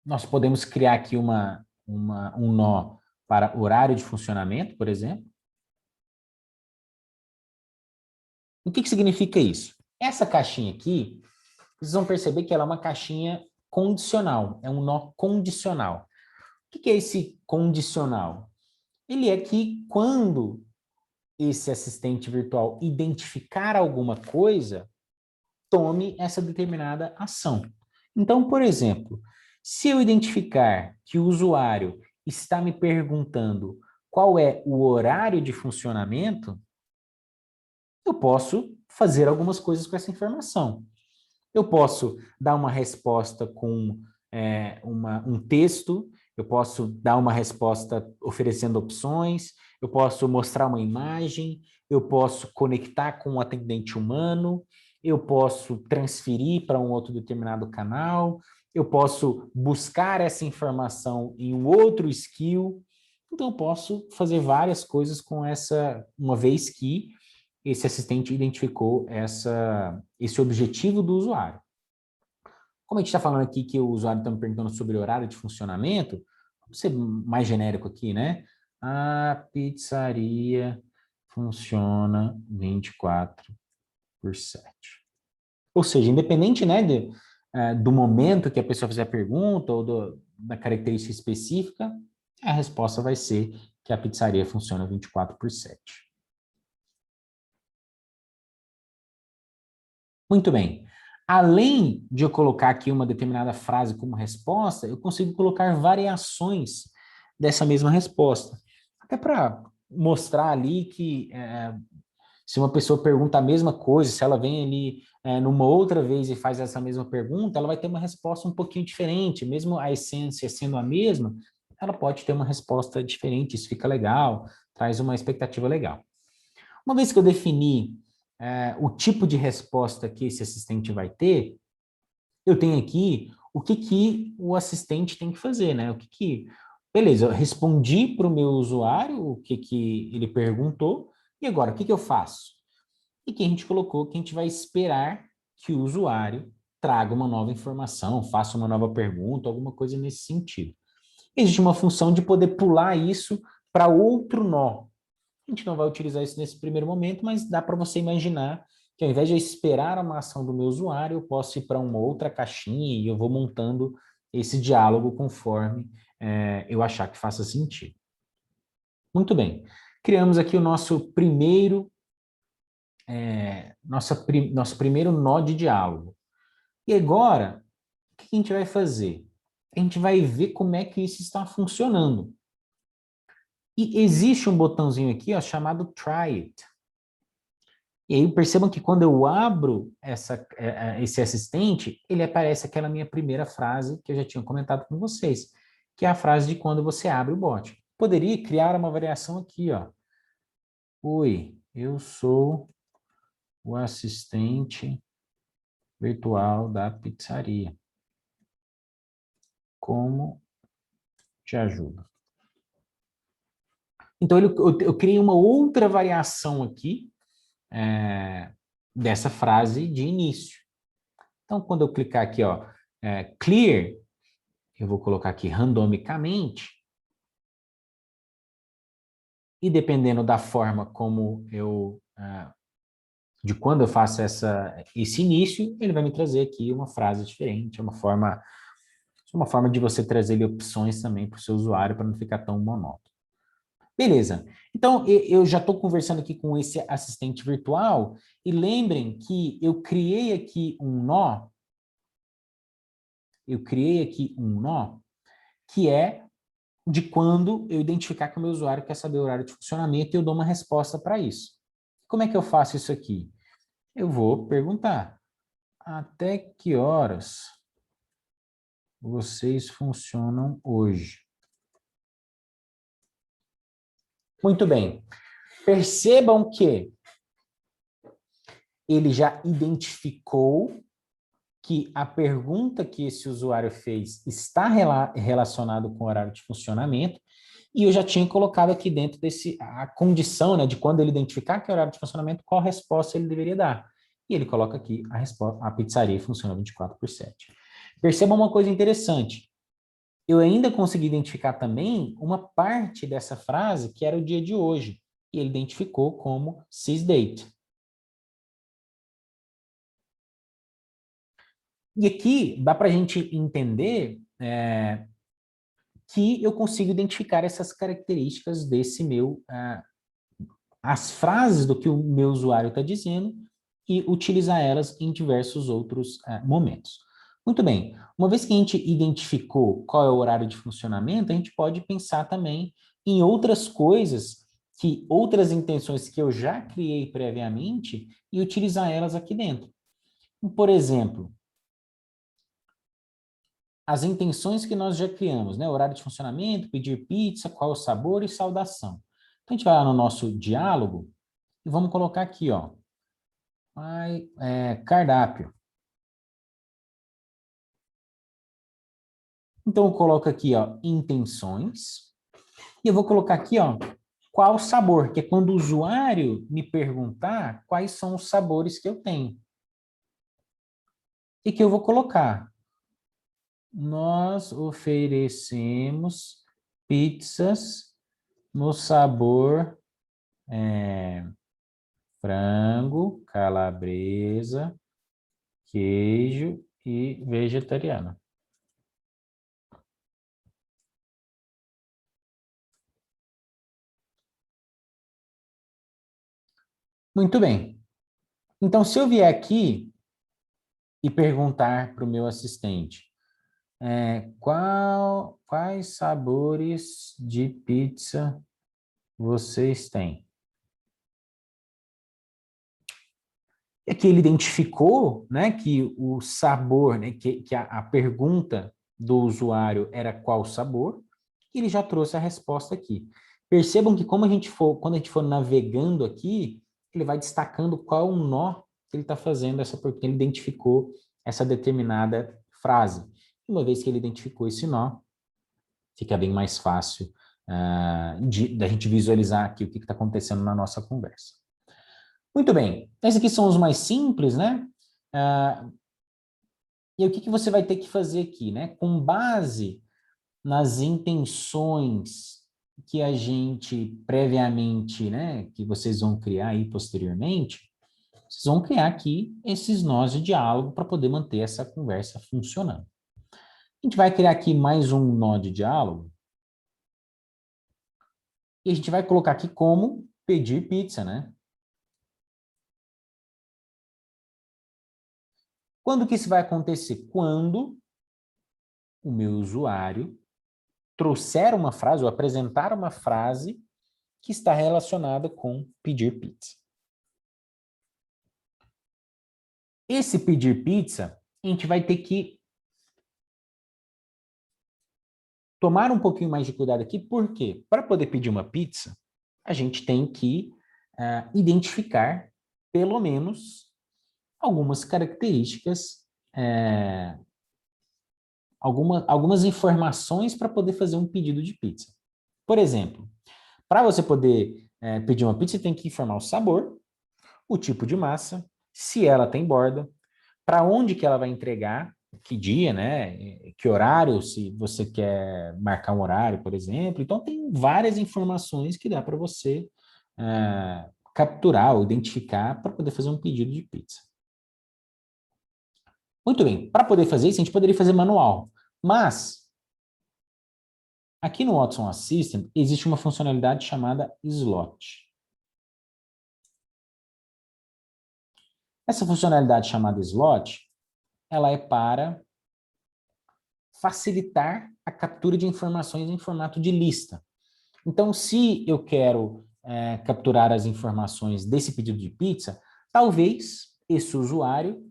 nós podemos criar aqui um nó para horário de funcionamento, por exemplo. O que significa isso? Essa caixinha aqui, vocês vão perceber que ela é uma caixinha condicional, é um nó condicional. O que é esse condicional? Ele é que quando esse assistente virtual identificar alguma coisa, tome essa determinada ação. Então, por exemplo, se eu identificar que o usuário está me perguntando qual é o horário de funcionamento, eu posso fazer algumas coisas com essa informação. Eu posso dar uma resposta com um texto, eu posso dar uma resposta oferecendo opções, eu posso mostrar uma imagem, eu posso conectar com um atendente humano, eu posso transferir para um outro determinado canal, eu posso buscar essa informação em um outro skill. Então, eu posso fazer várias coisas com essa, uma vez que esse assistente identificou esse objetivo do usuário. Como a gente está falando aqui que o usuário está me perguntando sobre o horário de funcionamento, vamos ser mais genérico aqui, né? A pizzaria funciona 24/7. Ou seja, independente, né, do momento que a pessoa fizer a pergunta ou da característica específica, a resposta vai ser que a pizzaria funciona 24/7. Muito bem. Além de eu colocar aqui uma determinada frase como resposta, eu consigo colocar variações dessa mesma resposta. Até para mostrar ali que se uma pessoa pergunta a mesma coisa, se ela vem ali numa outra vez e faz essa mesma pergunta, ela vai ter uma resposta um pouquinho diferente. Mesmo a essência sendo a mesma, ela pode ter uma resposta diferente. Isso fica legal, traz uma expectativa legal. Uma vez que eu defini o tipo de resposta que esse assistente vai ter, eu tenho aqui o que o assistente tem que fazer, né? Beleza, eu respondi para o meu usuário o que ele perguntou, e agora, o que eu faço? E que a gente colocou que a gente vai esperar que o usuário traga uma nova informação, faça uma nova pergunta, alguma coisa nesse sentido. Existe uma função de poder pular isso para outro nó. A gente não vai utilizar isso nesse primeiro momento, mas dá para você imaginar que ao invés de eu esperar uma ação do meu usuário, eu posso ir para uma outra caixinha e eu vou montando esse diálogo conforme eu achar que faça sentido. Muito bem. Criamos aqui o nosso primeiro, nosso primeiro nó de diálogo. E agora, o que a gente vai fazer? A gente vai ver como é que isso está funcionando. E existe um botãozinho aqui, ó, chamado Try It. E aí percebam que quando eu abro esse assistente, ele aparece aquela minha primeira frase que eu já tinha comentado com vocês, que é a frase de quando você abre o bot. Poderia criar uma variação aqui, ó. Oi, eu sou o assistente virtual da pizzaria. Como te ajudo? Então, eu criei uma outra variação aqui dessa frase de início. Então, quando eu clicar aqui, ó, clear, eu vou colocar aqui randomicamente, e dependendo da forma como de quando eu faço esse início, ele vai me trazer aqui uma frase diferente, uma forma de você trazer ali, opções também para o seu usuário, para não ficar tão monótono. Beleza. Então, eu já estou conversando aqui com esse assistente virtual, e lembrem que eu criei aqui um nó, que é de quando eu identificar que o meu usuário quer saber o horário de funcionamento e eu dou uma resposta para isso. Como é que eu faço isso aqui? Eu vou perguntar, até que horas vocês funcionam hoje? Muito bem. Percebam que ele já identificou que a pergunta que esse usuário fez está relacionado com o horário de funcionamento, e eu já tinha colocado aqui dentro a condição, né, de quando ele identificar que é o horário de funcionamento, qual resposta ele deveria dar. E ele coloca aqui a resposta: a pizzaria funciona 24/7. Perceba uma coisa interessante. Eu ainda consegui identificar também uma parte dessa frase que era o dia de hoje, e ele identificou como sysdate. E aqui dá para a gente entender que eu consigo identificar essas características desse as frases do que o meu usuário está dizendo e utilizar elas em diversos outros momentos. Muito bem. Uma vez que a gente identificou qual é o horário de funcionamento, a gente pode pensar também em outras coisas, outras intenções que eu já criei previamente e utilizar elas aqui dentro. Por exemplo, as intenções que nós já criamos, né? Horário de funcionamento, pedir pizza, qual é o sabor e saudação. Então, a gente vai lá no nosso diálogo e vamos colocar aqui, ó, cardápio. Então, eu coloco aqui, ó, intenções, e eu vou colocar aqui, ó, qual sabor, que é quando o usuário me perguntar quais são os sabores que eu tenho. E que eu vou colocar. Nós oferecemos pizzas no sabor frango, calabresa, queijo e vegetariano. Muito bem. Então, se eu vier aqui e perguntar para o meu assistente, quais sabores de pizza vocês têm? É que ele identificou, né, que o sabor, né, que a pergunta do usuário era qual sabor, e ele já trouxe a resposta aqui. Percebam que quando a gente for navegando aqui, ele vai destacando qual o nó que ele está fazendo essa porque ele identificou essa determinada frase. Uma vez que ele identificou esse nó, fica bem mais fácil da gente visualizar aqui o que está acontecendo na nossa conversa. Muito bem, esses aqui são os mais simples, né? Ah, e o que você vai ter que fazer aqui, né? Com base nas intenções que a gente previamente, né? Que vocês vão criar aí posteriormente, vocês vão criar aqui esses nós de diálogo para poder manter essa conversa funcionando. A gente vai criar aqui mais um nó de diálogo e a gente vai colocar aqui como pedir pizza, né? Quando que isso vai acontecer? Quando o meu usuário trouxer uma frase ou apresentar uma frase que está relacionada com pedir pizza. Esse pedir pizza, a gente vai ter que tomar um pouquinho mais de cuidado aqui, porque para poder pedir uma pizza, a gente tem que identificar pelo menos algumas características, algumas informações para poder fazer um pedido de pizza. Por exemplo, para você poder pedir uma pizza, você tem que informar o sabor, o tipo de massa, se ela tem borda, para onde que ela vai entregar, que dia, né? Que horário, se você quer marcar um horário, por exemplo. Então, tem várias informações que dá para você capturar ou identificar para poder fazer um pedido de pizza. Muito bem, para poder fazer isso, a gente poderia fazer manual, mas aqui no Watson Assistant existe uma funcionalidade chamada slot. Essa funcionalidade chamada slot, ela é para facilitar a captura de informações em formato de lista. Então, se eu quero capturar as informações desse pedido de pizza, talvez esse usuário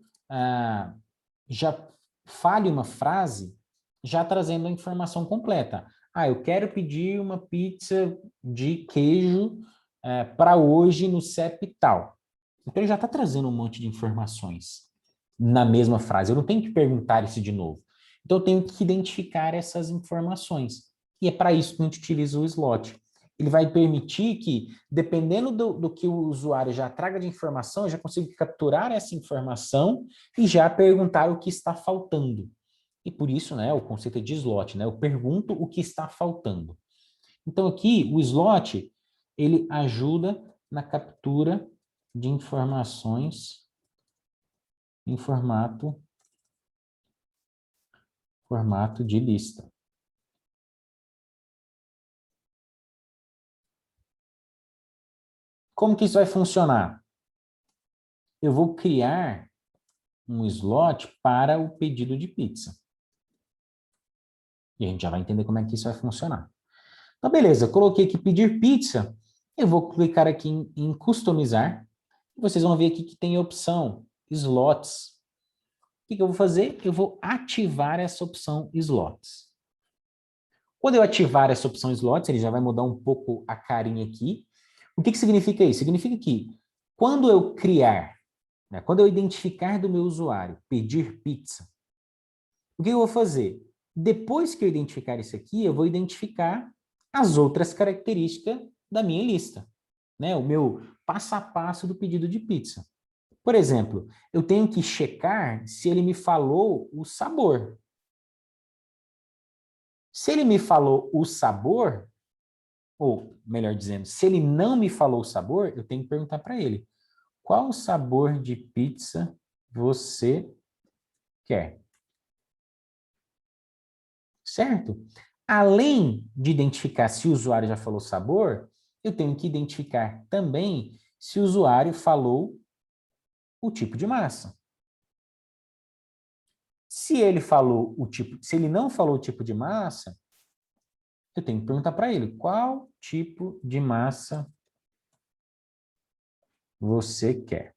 já fale uma frase já trazendo a informação completa. Eu quero pedir uma pizza de queijo para hoje no CEP tal. Então, ele já está trazendo um monte de informações na mesma frase. Eu não tenho que perguntar isso de novo. Então, eu tenho que identificar essas informações. E é para isso que a gente utiliza o slot. Ele vai permitir que, dependendo do que o usuário já traga de informação, eu já consigo capturar essa informação e já perguntar o que está faltando. E por isso, né, o conceito é de slot, né? Eu pergunto o que está faltando. Então, aqui, o slot, ele ajuda na captura de informações em formato de lista. Como que isso vai funcionar? Eu vou criar um slot para o pedido de pizza. E a gente já vai entender como é que isso vai funcionar. Então, beleza, coloquei aqui pedir pizza. Eu vou clicar aqui em customizar. Vocês vão ver aqui que tem a opção slots. O que eu vou fazer? Eu vou ativar essa opção slots. Quando eu ativar essa opção slots, ele já vai mudar um pouco a carinha aqui. O que significa isso? Significa que quando eu criar, né, quando eu identificar do meu usuário pedir pizza, o que eu vou fazer? Depois que eu identificar isso aqui, eu vou identificar as outras características da minha lista, né? O meu passo a passo do pedido de pizza. Por exemplo, eu tenho que checar se ele me falou o sabor. Se ele me falou o sabor, ou melhor dizendo, se ele não me falou o sabor, eu tenho que perguntar para ele: qual sabor de pizza você quer? Certo? Além de identificar se o usuário já falou sabor, eu tenho que identificar também se o usuário falou o tipo de massa. Se ele falou o tipo, se ele não falou o tipo de massa, eu tenho que perguntar para ele: qual tipo de massa você quer?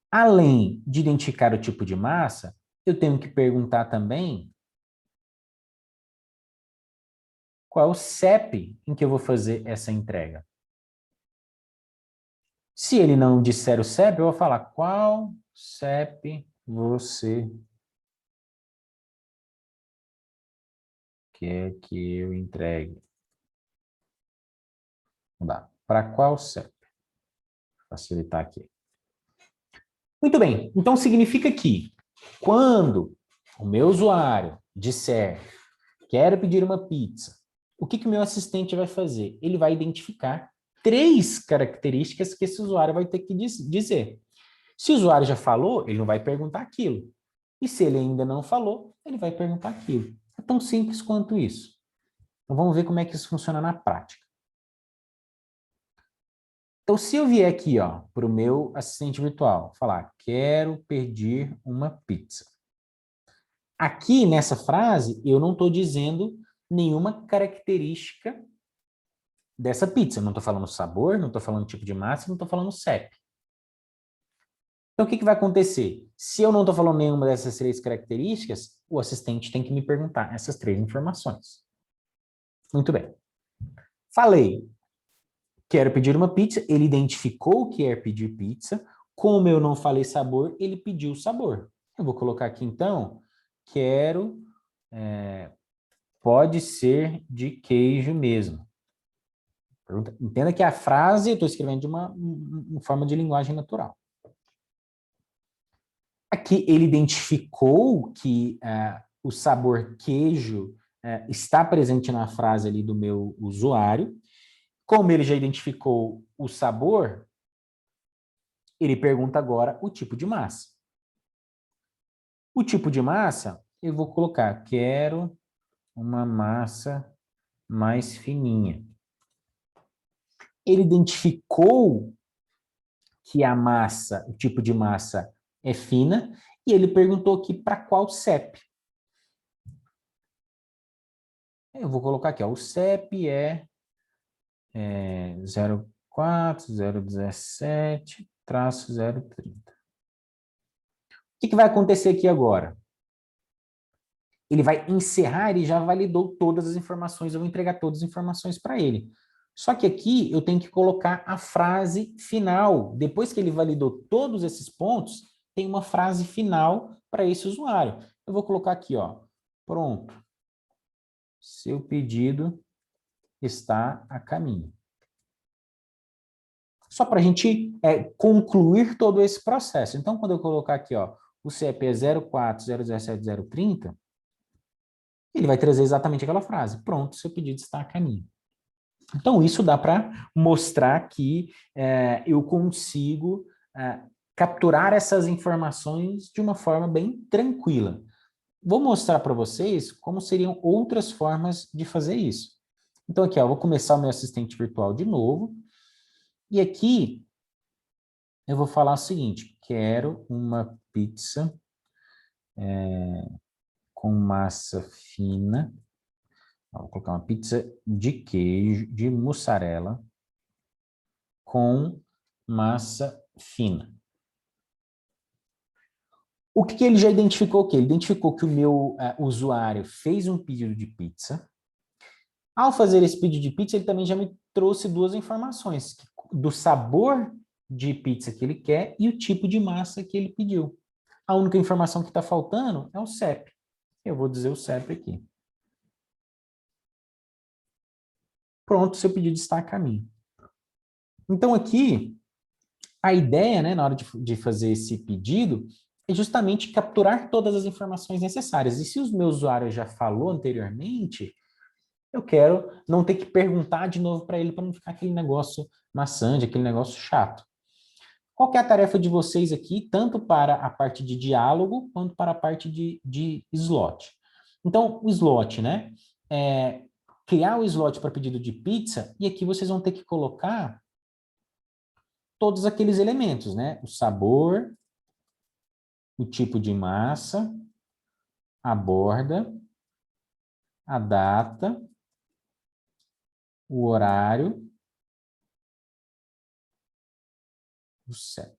Além de identificar o tipo de massa, eu tenho que perguntar também qual é o CEP em que eu vou fazer essa entrega. Se ele não disser o CEP, eu vou falar: qual CEP você quer que eu entregue? Para qual CEP? Vou facilitar aqui. Muito bem, então significa que quando o meu usuário disser quero pedir uma pizza, o que o meu assistente vai fazer? Ele vai identificar 3 características que esse usuário vai ter que dizer. Se o usuário já falou, ele não vai perguntar aquilo. E se ele ainda não falou, ele vai perguntar aquilo. É tão simples quanto isso. Então vamos ver como é que isso funciona na prática. Então, se eu vier aqui, ó, para o meu assistente virtual, falar, quero pedir uma pizza. Aqui, nessa frase, eu não estou dizendo nenhuma característica dessa pizza. Eu não estou falando sabor, não estou falando tipo de massa, não estou falando CEP. Então, o que vai acontecer? Se eu não estou falando nenhuma dessas 3 características, o assistente tem que me perguntar essas 3 informações. Muito bem. Falei, quero pedir uma pizza, ele identificou que quer pedir pizza. Como eu não falei sabor, ele pediu o sabor. Eu vou colocar aqui, então, quero, pode ser de queijo mesmo. Entenda que a frase eu estou escrevendo de uma forma de linguagem natural. Aqui ele identificou que o sabor queijo está presente na frase ali do meu usuário. Como ele já identificou o sabor, ele pergunta agora o tipo de massa. O tipo de massa, eu vou colocar, quero uma massa mais fininha. Ele identificou que a massa, o tipo de massa é fina, e ele perguntou aqui para qual CEP. Eu vou colocar aqui, ó, o CEP é 04-017-030. O que vai acontecer aqui agora? Ele vai encerrar, ele já validou todas as informações, eu vou entregar todas as informações para ele. Só que aqui eu tenho que colocar a frase final. Depois que ele validou todos esses pontos, tem uma frase final para esse usuário. Eu vou colocar aqui, ó, pronto. Seu pedido está a caminho. Só para a gente concluir todo esse processo. Então, quando eu colocar aqui, ó, o CEP é 04-017-030, ele vai trazer exatamente aquela frase. Pronto, seu pedido está a caminho. Então, isso dá para mostrar que eu consigo capturar essas informações de uma forma bem tranquila. Vou mostrar para vocês como seriam outras formas de fazer isso. Então, aqui, ó, eu vou começar o meu assistente virtual de novo. E aqui, eu vou falar o seguinte, quero uma pizza com massa fina, vou colocar uma pizza de queijo, de mussarela, com massa fina. O que ele já identificou? Ele identificou que o meu usuário fez um pedido de pizza. Ao fazer esse pedido de pizza, ele também já me trouxe duas informações, do sabor de pizza que ele quer e o tipo de massa que ele pediu. A única informação que está faltando é o CEP. Eu vou dizer o CEP aqui. Pronto, seu pedido está a caminho. Então aqui, a ideia, né, na hora de fazer esse pedido, é justamente capturar todas as informações necessárias. E se o meu usuário já falou anteriormente, eu quero não ter que perguntar de novo para ele, para não ficar aquele negócio maçante, aquele negócio chato. Qual que é a tarefa de vocês aqui, tanto para a parte de diálogo, quanto para a parte de slot? Então, o slot, né? Criar o slot para pedido de pizza, e aqui vocês vão ter que colocar todos aqueles elementos, né? O sabor, o tipo de massa, a borda, a data, o horário, o CEP.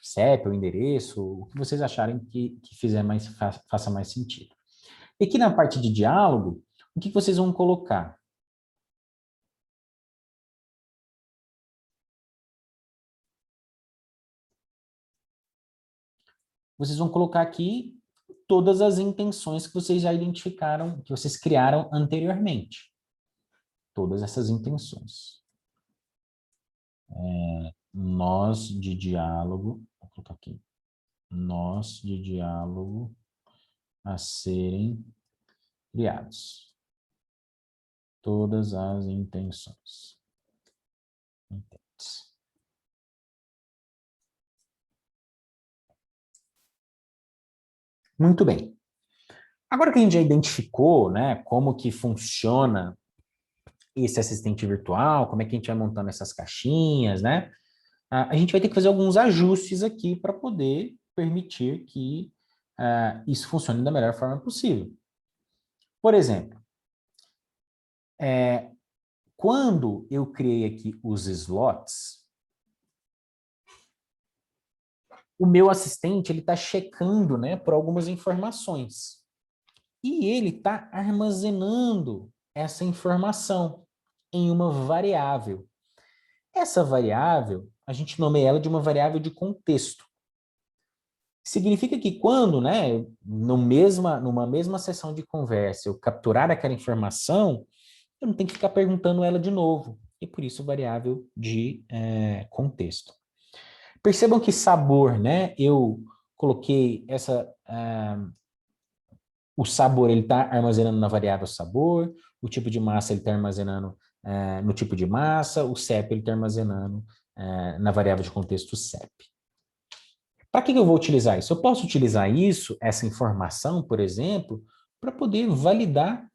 CEP, o endereço, o que vocês acharem que faça mais sentido. E aqui na parte de diálogo, o que vocês vão colocar? Vocês vão colocar aqui todas as intenções que vocês já identificaram, que vocês criaram anteriormente. Todas essas intenções. Nós de diálogo, vou colocar aqui, nós de diálogo a serem criados. Todas as intenções. Muito bem. Agora que a gente já identificou, né, como que funciona esse assistente virtual, como é que a gente vai montando essas caixinhas, né? A gente vai ter que fazer alguns ajustes aqui para poder permitir que isso funcione da melhor forma possível. Por exemplo, quando eu criei aqui os slots, o meu assistente ele está checando, né, por algumas informações. E ele está armazenando essa informação em uma variável. Essa variável, a gente nomeia ela de uma variável de contexto. Significa que quando, né, numa mesma sessão de conversa, eu capturar aquela informação, eu não tenho que ficar perguntando ela de novo. E por isso variável de contexto. Percebam que sabor, né, eu coloquei o sabor, ele está armazenando na variável sabor, o tipo de massa ele está armazenando no tipo de massa, o CEP ele está armazenando na variável de contexto CEP. Para que eu vou utilizar isso? Eu posso utilizar isso, essa informação, por exemplo, para poder validar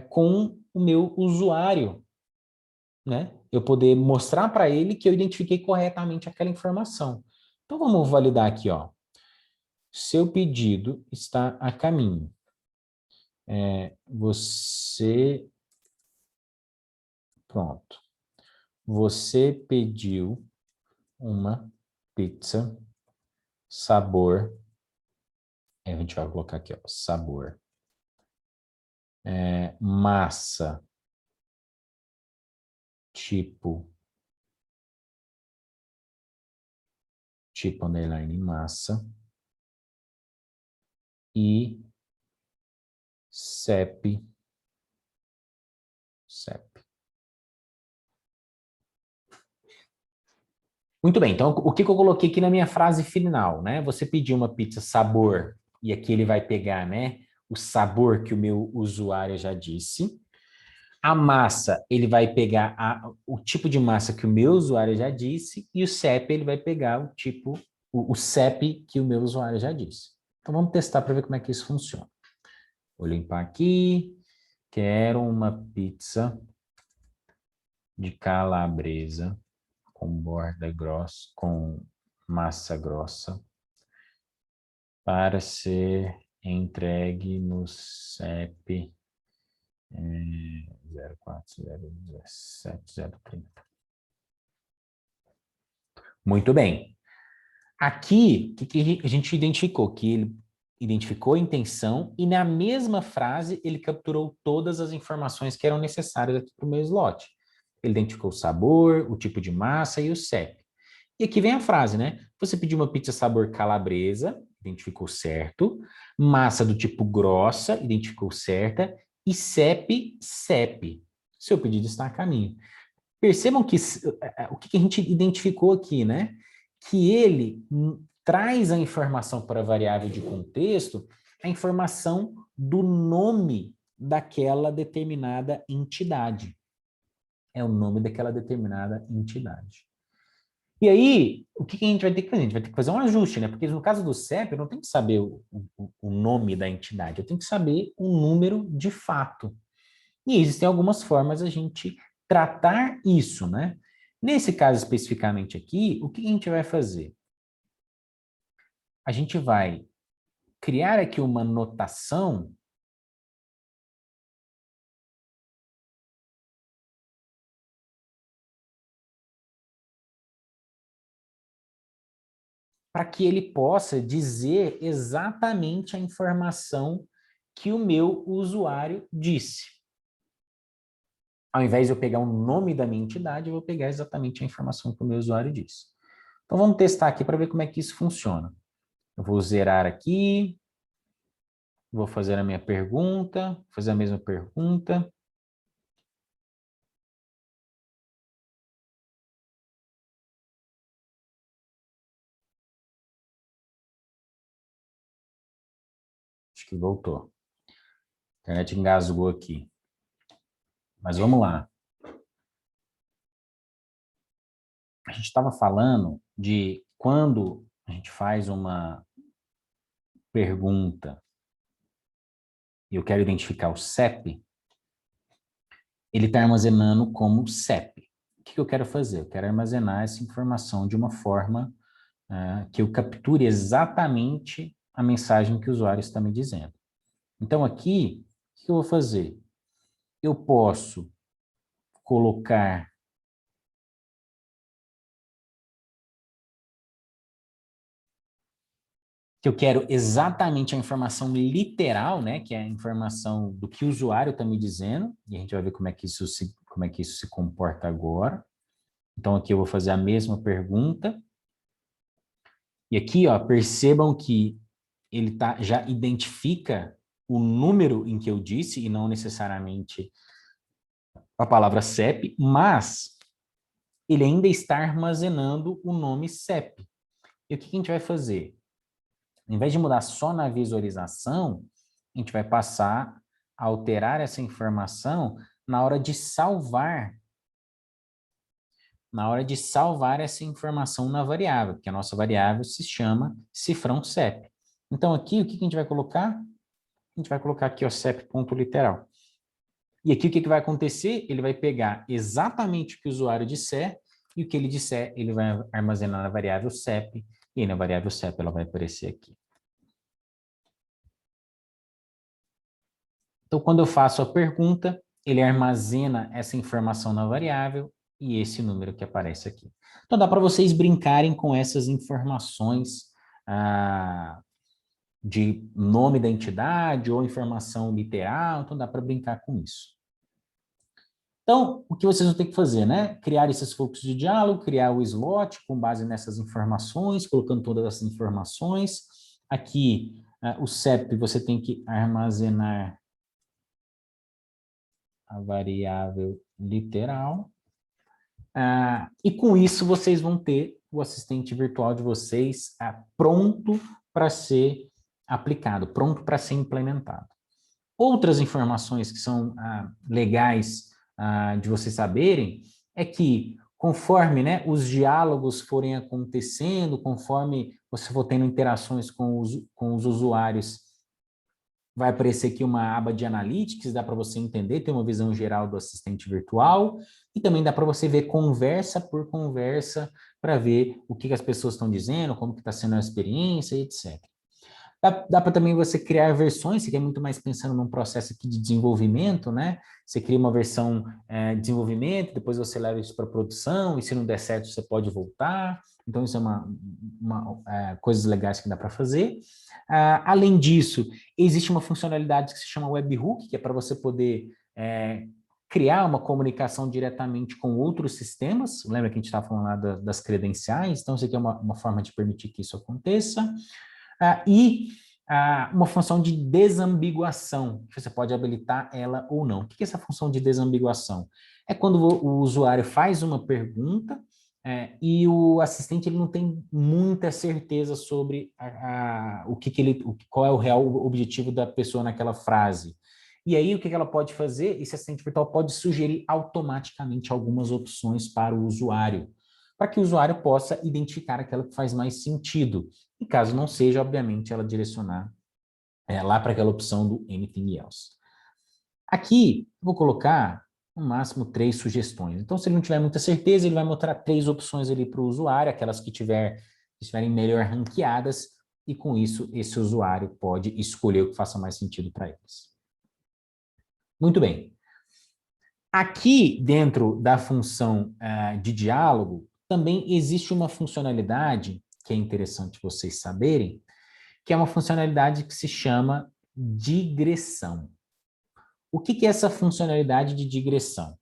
com o meu usuário, né? Eu poder mostrar para ele que eu identifiquei corretamente aquela informação. Então, vamos validar aqui, ó. Seu pedido está a caminho. Você... Pronto. Você pediu uma pizza sabor... A gente vai colocar aqui, ó, sabor. Massa, tipo underline massa e CEP. Muito bem, então o que eu coloquei aqui na minha frase final, né? Você pediu uma pizza sabor e aqui ele vai pegar, né, o sabor que o meu usuário já disse. A massa, ele vai pegar o tipo de massa que o meu usuário já disse, e o CEP, ele vai pegar o tipo, o CEP que o meu usuário já disse. Então, vamos testar para ver como é que isso funciona. Vou limpar aqui. Quero uma pizza de calabresa com borda grossa, com massa grossa, para ser entregue no CEP 04017030. Muito bem. Aqui, o que a gente identificou? Que ele identificou a intenção e na mesma frase ele capturou todas as informações que eram necessárias aqui para o meu slot. Ele identificou o sabor, o tipo de massa e o CEP. E aqui vem a frase, né? Você pediu uma pizza sabor calabresa, identificou certo. Massa do tipo grossa, identificou certa. E CEP, CEP. Seu pedido está a caminho. Percebam que o que a gente identificou aqui, né? Que ele traz a informação para a variável de contexto, a informação do nome daquela determinada entidade. É o nome daquela determinada entidade. E aí, o que a gente vai ter que fazer? A gente vai ter que fazer um ajuste, né? Porque no caso do CEP, eu não tenho que saber o nome da entidade, eu tenho que saber o número de fato. E existem algumas formas a gente tratar isso, né? Nesse caso especificamente aqui, o que a gente vai fazer? A gente vai criar aqui uma notação para que ele possa dizer exatamente a informação que o meu usuário disse. Ao invés de eu pegar o nome da minha entidade, eu vou pegar exatamente a informação que o meu usuário disse. Então, vamos testar aqui para ver como é que isso funciona. Eu vou zerar aqui, vou fazer a minha pergunta, fazer a mesma pergunta. Acho que voltou. A internet engasgou aqui. Mas vamos lá. A gente estava falando de quando a gente faz uma pergunta e eu quero identificar o CEP, ele está armazenando como CEP. O que eu quero fazer? Eu quero armazenar essa informação de uma forma que eu capture exatamente a mensagem que o usuário está me dizendo. Então, aqui, o que eu vou fazer? Eu posso colocar que eu quero exatamente a informação literal, né, que é a informação do que o usuário está me dizendo, e a gente vai ver como é que isso se comporta agora. Então, aqui eu vou fazer a mesma pergunta. E aqui, ó, percebam que ele já identifica o número em que eu disse, e não necessariamente a palavra CEP, mas ele ainda está armazenando o nome CEP. E o que a gente vai fazer? Em vez de mudar só na visualização, a gente vai passar a alterar essa informação na hora de salvar essa informação na variável, porque a nossa variável se chama cifrão CEP. Então, aqui, o que a gente vai colocar? A gente vai colocar aqui o CEP.literal. E aqui, o que vai acontecer? Ele vai pegar exatamente o que o usuário disser, e o que ele disser, ele vai armazenar na variável CEP, e aí na variável CEP ela vai aparecer aqui. Então, quando eu faço a pergunta, ele armazena essa informação na variável e esse número que aparece aqui. Então, dá para vocês brincarem com essas informações de nome da entidade ou informação literal, então dá para brincar com isso. Então, o que vocês vão ter que fazer, né? Criar esses fluxos de diálogo, criar o slot com base nessas informações, colocando todas essas informações. Aqui, o CEP, você tem que armazenar a variável literal. E com isso, vocês vão ter o assistente virtual de vocês pronto para ser aplicado, pronto para ser implementado. Outras informações que são legais de vocês saberem é que conforme, né, os diálogos forem acontecendo, conforme você for tendo interações com os usuários Vai aparecer aqui uma aba de Analytics, dá para você entender, ter uma visão geral do assistente virtual, e também dá para você ver conversa por conversa, para ver o que as pessoas estão dizendo, como que está sendo a experiência, etc. Dá para também você criar versões, você quer muito mais pensando num processo aqui de desenvolvimento, né? Você cria uma versão de desenvolvimento, depois você leva isso para produção, e se não der certo, você pode voltar. Então, isso é coisas legais que dá para fazer. Além disso, existe uma funcionalidade que se chama Webhook, que é para você poder criar uma comunicação diretamente com outros sistemas. Lembra que a gente estava falando lá das credenciais? Então, isso aqui é uma forma de permitir que isso aconteça. Uma função de desambiguação, que você pode habilitar ela ou não. O que é essa função de desambiguação? É quando o usuário faz uma pergunta e o assistente ele não tem muita certeza sobre qual é o real objetivo da pessoa naquela frase. E aí, o que ela pode fazer? Esse assistente virtual pode sugerir automaticamente algumas opções para o usuário, para que o usuário possa identificar aquela que faz mais sentido. E caso não seja, obviamente, ela direcionar lá para aquela opção do Anything Else. Aqui, vou colocar no máximo 3 sugestões. Então, se ele não tiver muita certeza, ele vai mostrar 3 opções ali para o usuário, aquelas que estiverem melhor ranqueadas, e com isso, esse usuário pode escolher o que faça mais sentido para eles. Muito bem. Aqui, dentro da função de diálogo, também existe uma funcionalidade que é interessante vocês saberem, que é uma funcionalidade que se chama digressão. O que é essa funcionalidade de digressão?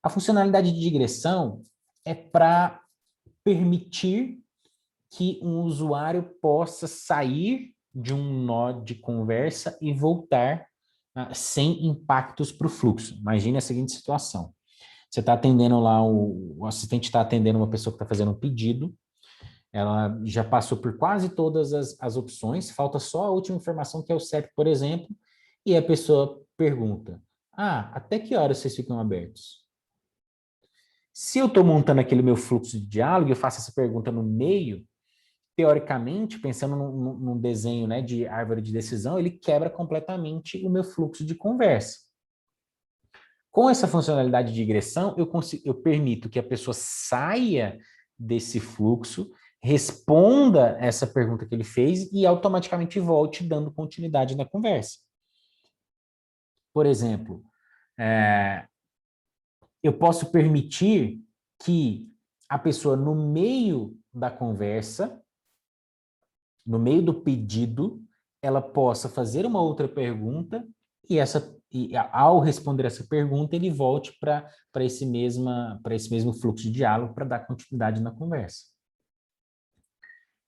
A funcionalidade de digressão é para permitir que um usuário possa sair de um nó de conversa e voltar sem impactos para o fluxo. Imagine a seguinte situação. Você está atendendo lá, o assistente está atendendo uma pessoa que está fazendo um pedido, ela já passou por quase todas as opções, falta só a última informação, que é o CEP, por exemplo, e a pessoa pergunta, até que horas vocês ficam abertos? Se eu estou montando aquele meu fluxo de diálogo e eu faço essa pergunta no meio, teoricamente, pensando num desenho, né, de árvore de decisão, ele quebra completamente o meu fluxo de conversa. Com essa funcionalidade de digressão, eu permito que a pessoa saia desse fluxo, responda essa pergunta que ele fez e automaticamente volte dando continuidade na conversa. Por exemplo, eu posso permitir que a pessoa, no meio da conversa, no meio do pedido, ela possa fazer uma outra pergunta e ao responder essa pergunta, ele volte para esse mesmo fluxo de diálogo para dar continuidade na conversa.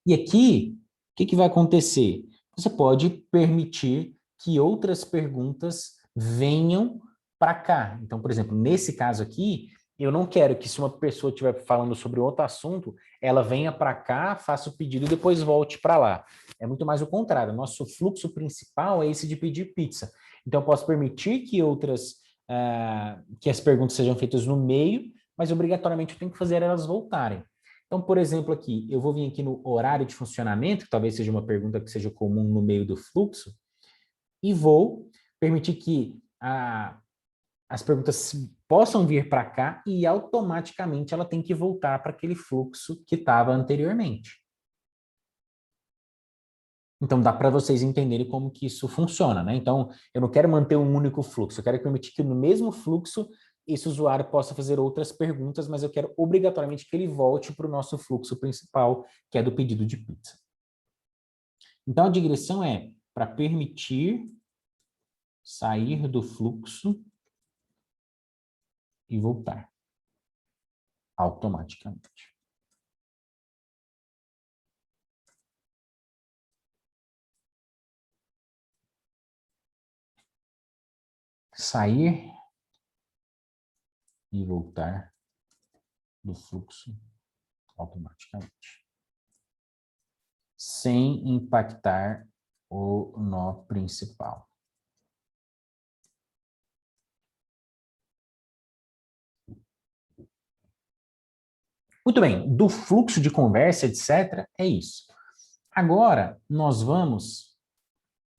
E aqui, o que vai acontecer? Você pode permitir que outras perguntas venham para cá. Então, por exemplo, nesse caso aqui, eu não quero que, se uma pessoa estiver falando sobre outro assunto, ela venha para cá, faça o pedido e depois volte para lá. É muito mais o contrário. Nosso fluxo principal é esse de pedir pizza. Então, eu posso permitir que que as perguntas sejam feitas no meio, mas obrigatoriamente eu tenho que fazer elas voltarem. Então, por exemplo, aqui, eu vou vir aqui no horário de funcionamento, que talvez seja uma pergunta que seja comum no meio do fluxo, e vou permitir que as perguntas possam vir para cá e automaticamente ela tem que voltar para aquele fluxo que estava anteriormente. Então, dá para vocês entenderem como que isso funciona, né? Então, eu não quero manter um único fluxo, eu quero permitir que no mesmo fluxo esse usuário possa fazer outras perguntas, mas eu quero obrigatoriamente que ele volte para o nosso fluxo principal, que é do pedido de pizza. Então, a digressão é para permitir sair do fluxo e voltar automaticamente. Sair e voltar do fluxo automaticamente, sem impactar o nó principal. Muito bem, do fluxo de conversa, etc., é isso. Agora, nós vamos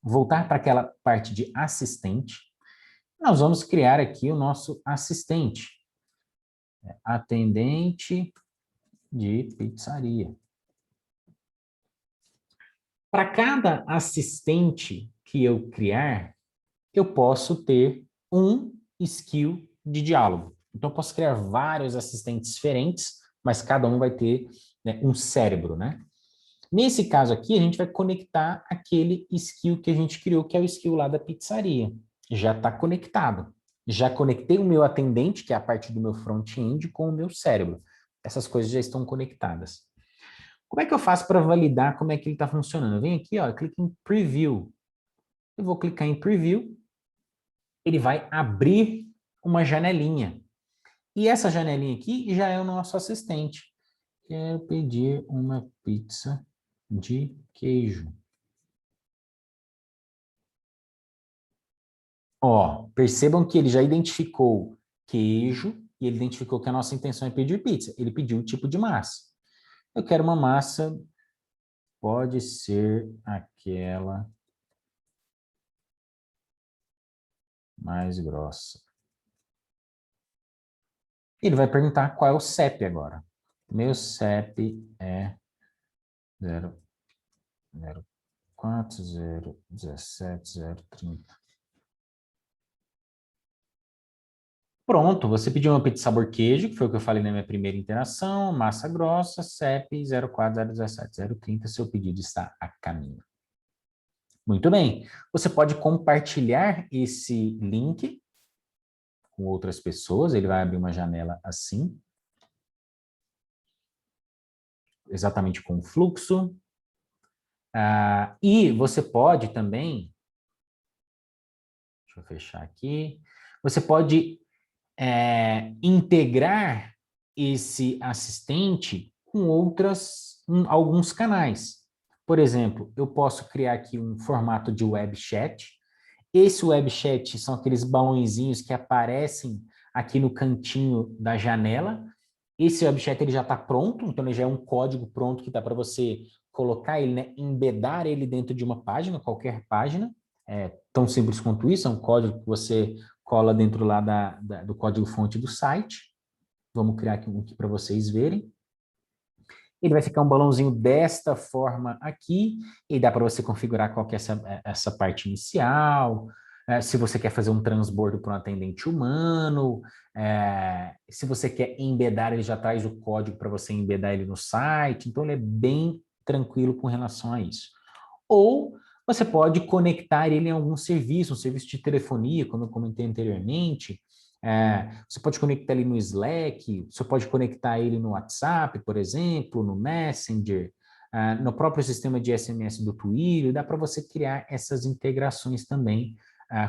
voltar para aquela parte de assistente. Nós vamos criar aqui o nosso assistente. Atendente de pizzaria. Para cada assistente que eu criar, eu posso ter um skill de diálogo. Então, eu posso criar vários assistentes diferentes, mas cada um vai ter, né, um cérebro, né? Nesse caso aqui, a gente vai conectar aquele skill que a gente criou, que é o skill lá da pizzaria. Já está conectado. Já conectei o meu atendente, que é a parte do meu front-end, com o meu cérebro. Essas coisas já estão conectadas. Como é que eu faço para validar como é que ele está funcionando? Eu venho aqui, ó, clico em Preview. Eu vou clicar em Preview. Ele vai abrir uma janelinha. E essa janelinha aqui já é o nosso assistente. Quero pedir uma pizza de queijo. Ó, percebam que ele já identificou queijo e ele identificou que a nossa intenção é pedir pizza. Ele pediu o tipo de massa. Eu quero uma massa, pode ser aquela mais grossa. Ele vai perguntar qual é o CEP agora. Meu CEP é 004017030. Pronto, você pediu uma pizza sabor queijo, que foi o que eu falei na minha primeira interação, massa grossa, CEP 0401730. Seu pedido está a caminho. Muito bem. Você pode compartilhar esse link com outras pessoas, ele vai abrir uma janela assim, exatamente com o fluxo. E você pode também, deixa eu fechar aqui, você pode integrar esse assistente com alguns canais. Por exemplo, eu posso criar aqui um formato de web chat. Esse web chat são aqueles balãozinhos que aparecem aqui no cantinho da janela. Esse web chat ele já está pronto, então ele já é um código pronto que dá para você colocar ele, né, embedar ele dentro de uma página, qualquer página. É tão simples quanto isso, é um código que você cola dentro lá do código-fonte do site. Vamos criar aqui um aqui para vocês verem. Ele vai ficar um balãozinho desta forma aqui, e dá para você configurar qual que é essa parte inicial, se você quer fazer um transbordo para um atendente humano, se você quer embedar, ele já traz o código para você embedar ele no site, então ele é bem tranquilo com relação a isso. Ou você pode conectar ele em algum serviço, um serviço de telefonia, como eu comentei anteriormente. Você pode conectar ele no Slack, você pode conectar ele no WhatsApp, por exemplo, no Messenger, no próprio sistema de SMS do Twilio. Dá para você criar essas integrações também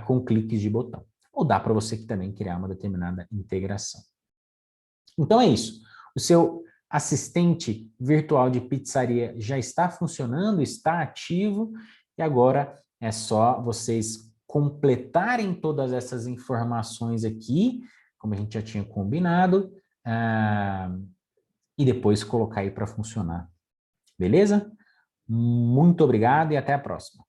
com cliques de botão. Ou dá para você também criar uma determinada integração. Então é isso. O seu assistente virtual de pizzaria já está funcionando, está ativo, e agora é só vocês completarem todas essas informações aqui, como a gente já tinha combinado, e depois colocar aí para funcionar. Beleza? Muito obrigado e até a próxima.